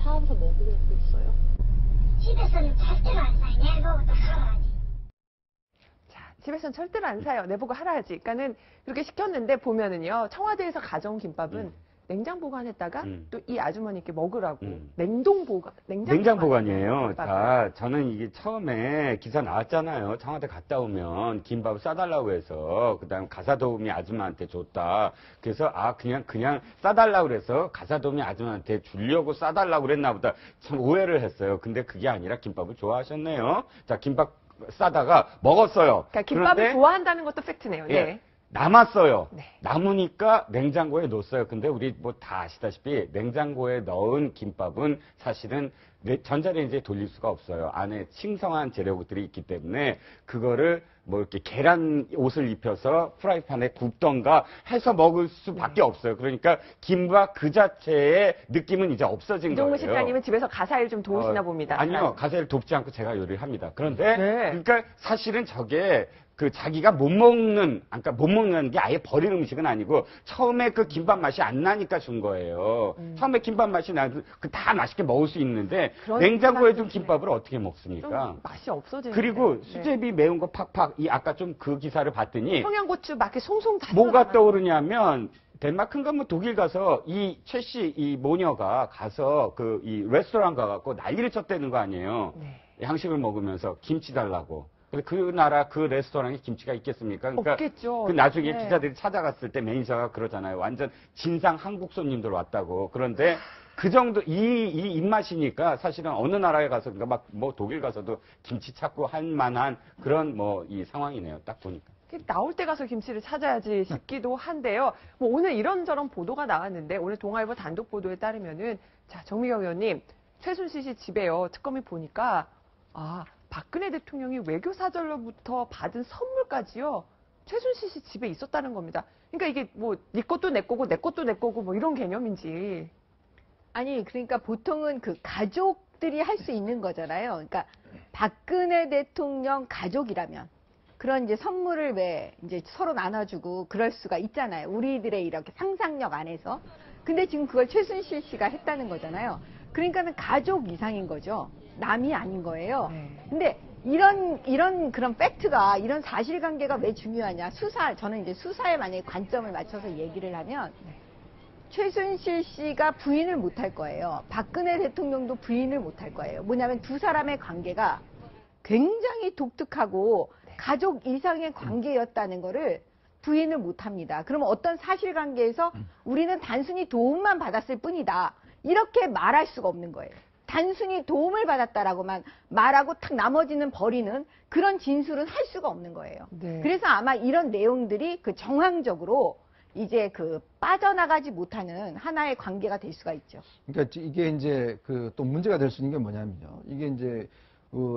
사와서 먹는 거 있어요? 집에서는 절대로 안 사요. 내가 또 하라지. 자, 집에서는 절대로 안 사요. 내보고 하라 하지. 그러니까는 그렇게 시켰는데 보면은요. 청와대에서 가져온 김밥은 냉장 보관했다가 또 이 아주머니께 먹으라고 냉장 냉장 보관이에요. 김밥을. 자, 저는 이게 처음에 기사 나왔잖아요. 청와대 갔다 오면 김밥 싸달라고 해서 그다음 가사도우미 아줌마한테 줬다. 그래서 그냥 싸달라고 그래서 가사도우미 아줌마한테 주려고 싸달라고 그랬나 보다. 참 오해를 했어요. 근데 그게 아니라 김밥을 좋아하셨네요. 자, 김밥 싸다가 먹었어요. 그러니까 김밥을 그런데 좋아한다는 것도 팩트네요. 예, 네. 남았어요. 네. 남으니까 냉장고에 넣었어요. 근데 우리 뭐 다 아시다시피 냉장고에 넣은 김밥은 사실은 전자레인지에 돌릴 수가 없어요. 안에 싱성한 재료들이 있기 때문에 그거를 뭐 이렇게 계란 옷을 입혀서 프라이팬에 굽던가 해서 먹을 수밖에 없어요. 그러니까 김밥 그 자체의 느낌은 이제 없어진 거예요. 이종무 실장님은 집에서 가사일 좀 도우시나 봅니다. 아니요. 가사를 돕지 않고 제가 요리를 합니다. 그런데 네. 그러니까 사실은 저게 그 자기가 못 먹는 게 아예 버릴 음식은 아니고 처음에 그 김밥 맛이 안 나니까 준 거예요. 처음에 김밥 맛이 나도 다 맛있게 먹을 수 있는데 냉장고에 둔 김밥을 어떻게 먹습니까? 좀 맛이 없어지는. 그리고 수제비 매운 거 팍팍 아까 좀 그 기사를 봤더니 청양고추 막 이렇게 송송 다 뭐가 떠오르냐면 덴마크인가 뭐 독일 가서 이 최 씨 이 모녀가 가서 그 이 레스토랑 가갖고 난리를 쳤다는 거 아니에요. 네. 양식을 먹으면서 김치 달라고. 근데 그 나라 그 레스토랑에 김치가 있겠습니까? 그러니까 없겠죠. 그 나중에 네. 기자들이 찾아갔을 때 매니저가 그러잖아요. 완전 진상 한국 손님들 왔다고. 그런데 그 정도 이 입맛이니까 사실은 어느 나라에 가서 그러니까 막 뭐 독일 가서도 김치 찾고 할 만한 그런 뭐 이 상황이네요. 딱 보니까. 나올 때 가서 김치를 찾아야지 싶기도 한데요. 뭐 오늘 이런저런 보도가 나왔는데 오늘 동아일보 단독 보도에 따르면은 자 정미경 의원님 최순실 씨 집에요. 특검이 보니까 박근혜 대통령이 외교사절로부터 받은 선물까지요. 최순실 씨 집에 있었다는 겁니다. 그러니까 이게 뭐 네 것도 내 거고 내 것도 내 거고 뭐 이런 개념인지. 아니, 그러니까 보통은 그 가족들이 할 수 있는 거잖아요. 그러니까 박근혜 대통령 가족이라면 그런 이제 선물을 왜 이제 서로 나눠주고 그럴 수가 있잖아요. 우리들의 이렇게 상상력 안에서. 근데 지금 그걸 최순실 씨가 했다는 거잖아요. 그러니까는 가족 이상인 거죠. 남이 아닌 거예요. 근데 이런 그런 팩트가, 이런 사실관계가 왜 중요하냐. 저는 이제 수사에 만약에 관점을 맞춰서 얘기를 하면 최순실 씨가 부인을 못할 거예요. 박근혜 대통령도 부인을 못할 거예요. 뭐냐면 두 사람의 관계가 굉장히 독특하고 가족 이상의 관계였다는 거를 부인을 못합니다. 그러면 어떤 사실관계에서 우리는 단순히 도움만 받았을 뿐이다. 이렇게 말할 수가 없는 거예요. 단순히 도움을 받았다라고만 말하고 탁 나머지는 버리는 그런 진술은 할 수가 없는 거예요. 네. 그래서 아마 이런 내용들이 그 정황적으로 이제 그 빠져나가지 못하는 하나의 관계가 될 수가 있죠. 그러니까 이게 이제 그 또 문제가 될 수 있는 게 뭐냐면요. 이게 이제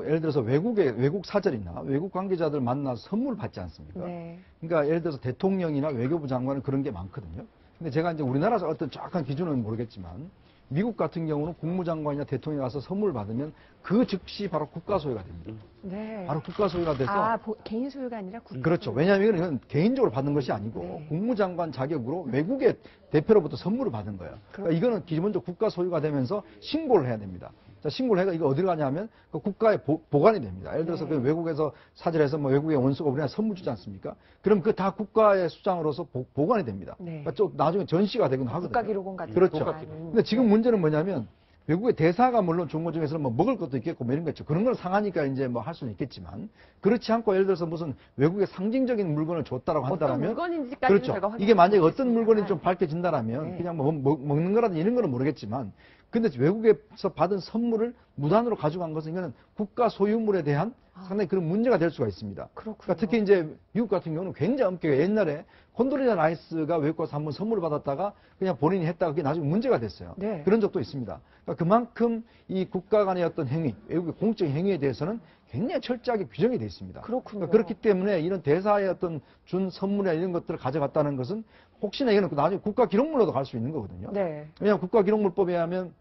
예를 들어서 외국 사절이나 외국 관계자들 만나서 선물 받지 않습니까? 네. 그러니까 예를 들어서 대통령이나 외교부 장관은 그런 게 많거든요. 근데 제가 이제 우리나라에서 어떤 정확한 기준은 모르겠지만 미국 같은 경우는 국무장관이나 대통령이 가서 선물을 받으면 그 즉시 바로 국가 소유가 됩니다. 네. 바로 국가 소유가 돼서 개인 소유가 아니라 국가 그렇죠. 소유. 왜냐하면 이건 개인적으로 받는 것이 아니고 네. 국무장관 자격으로 외국의 대표로부터 선물을 받은 거예요. 그러니까 이거는 기본적으로 국가 소유가 되면서 신고를 해야 됩니다. 자, 신고를 해가 이거 어디로 가냐면 그 국가에 보관이 됩니다. 예를 들어서 그 외국에서 사절해서 뭐 외국의 원수가 우리나라 선물 주지 않습니까? 그럼 그 다 국가의 수장으로서 보관이 됩니다. 네. 그러니까 좀 나중에 전시가 되긴 하거든요. 국가기록원 같은 그렇죠. 거. 근데 지금 문제는 뭐냐면 외국의 대사가 물론 좋은 것 중에서는 뭐 먹을 것도 있겠고 뭐 이런 거 있죠. 그런 건 상하니까 이제 뭐 할 수는 있겠지만 그렇지 않고 예를 들어서 무슨 외국의 상징적인 물건을 줬다라고 한다면 어떤 물건인지까지는 그렇죠. 제가 이게 만약에 어떤 확인하지 물건이 좀 않겠습니다만. 밝혀진다라면 네. 그냥 뭐 먹는 거라든지 이런 거는 모르겠지만 근데 외국에서 받은 선물을 무단으로 가져간 것은 이거는 국가 소유물에 대한 상당히 그런 문제가 될 수가 있습니다. 그렇군요. 그러니까 특히 이제 미국 같은 경우는 굉장히 엄격해요. 옛날에 콘돌리자 라이스가 외국 가서 한번 선물을 받았다가 그냥 본인이 했다가 그게 나중에 문제가 됐어요. 네. 그런 적도 있습니다. 그러니까 그만큼 이 국가 간의 어떤 행위, 외국의 공적인 행위에 대해서는 굉장히 철저하게 규정이 되어 있습니다. 그렇군요. 그러니까 그렇기 때문에 이런 대사의 어떤 준 선물이나 이런 것들을 가져갔다는 것은 혹시나 이거는 나중에 국가 기록물로도 갈 수 있는 거거든요. 네. 왜냐하면 국가 기록물법에 하면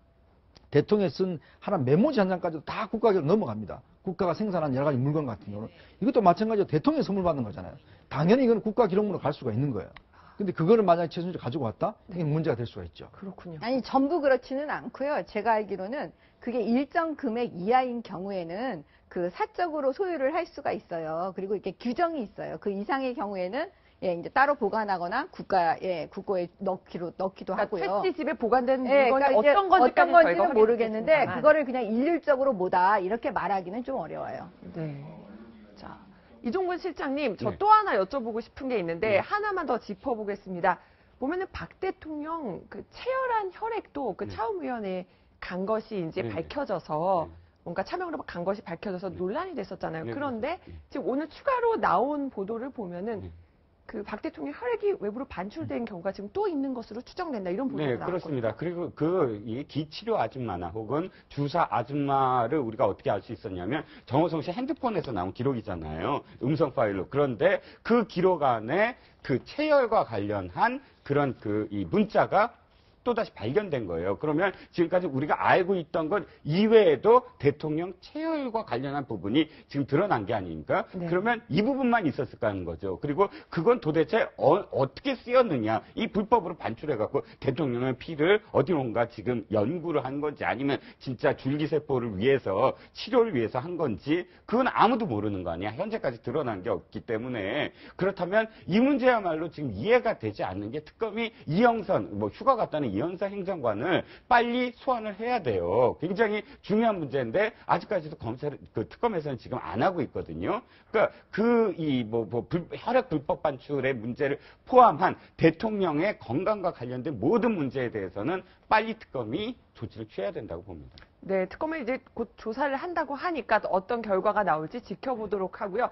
대통령이 쓴 하나 메모지 한 장까지도 다 국가 기록 넘어갑니다. 국가가 생산한 여러 가지 물건 같은 경우는. 이것도 마찬가지로 대통령이 선물 받는 거잖아요. 당연히 이건 국가 기록물로 갈 수가 있는 거예요. 근데 그거를 만약에 최순실이 가지고 왔다? 이게 문제가 될 수가 있죠. 그렇군요. 아니, 전부 그렇지는 않고요. 제가 알기로는 그게 일정 금액 이하인 경우에는 그 사적으로 소유를 할 수가 있어요. 그리고 이렇게 규정이 있어요. 그 이상의 경우에는 예, 이제 따로 보관하거나 국고에 넣기도 그러니까 하고요. 채취집에 보관된 예, 물건이 그러니까 이제 어떤 건지까지 건지는 저희가 모르겠는데 확인하겠습니다만. 그거를 그냥 일률적으로 뭐다 이렇게 말하기는 좀 어려워요. 네. 자, 이종근 실장님, 저 네. 또 하나 여쭤보고 싶은 게 있는데 네. 하나만 더 짚어보겠습니다. 보면은 박 대통령 그 체열한 혈액도 그 네. 차움위원회에 간 것이 이제 네. 밝혀져서 네. 뭔가 차명으로 간 것이 밝혀져서 논란이 됐었잖아요. 네, 그런데 네. 지금 오늘 추가로 나온 보도를 보면은 네. 그 박 대통령 혈액이 외부로 반출된 경우가 지금 또 있는 것으로 추정된다. 이런 보도가 네, 나왔거든요. 그렇습니다. 그리고 이 기치료 아줌마나 혹은 주사 아줌마를 우리가 어떻게 알 수 있었냐면 정호성 씨 핸드폰에서 나온 기록이잖아요. 음성 파일로. 그런데 그 기록 안에 그 체열과 관련한 그런 이 문자가 또다시 발견된 거예요. 그러면 지금까지 우리가 알고 있던 것 이외에도 대통령 체열과 관련한 부분이 지금 드러난 게 아닙니까? 네. 그러면 이 부분만 있었을까 하는 거죠. 그리고 그건 도대체 어떻게 쓰였느냐. 이 불법으로 반출해갖고 대통령의 피를 어디론가 지금 연구를 한 건지 아니면 진짜 줄기세포를 위해서 치료를 위해서 한 건지 그건 아무도 모르는 거 아니야. 현재까지 드러난 게 없기 때문에 그렇다면 이 문제야말로 지금 이해가 되지 않는 게 특검이 이영선 휴가 갔다는 이영선 행정관을 빨리 소환을 해야 돼요. 굉장히 중요한 문제인데 아직까지도 특검에서는 지금 안 하고 있거든요. 그러니까 혈액 불법 반출의 문제를 포함한 대통령의 건강과 관련된 모든 문제에 대해서는 빨리 특검이 조치를 취해야 된다고 봅니다. 네, 특검을 이제 곧 조사를 한다고 하니까 어떤 결과가 나올지 지켜보도록 하고요.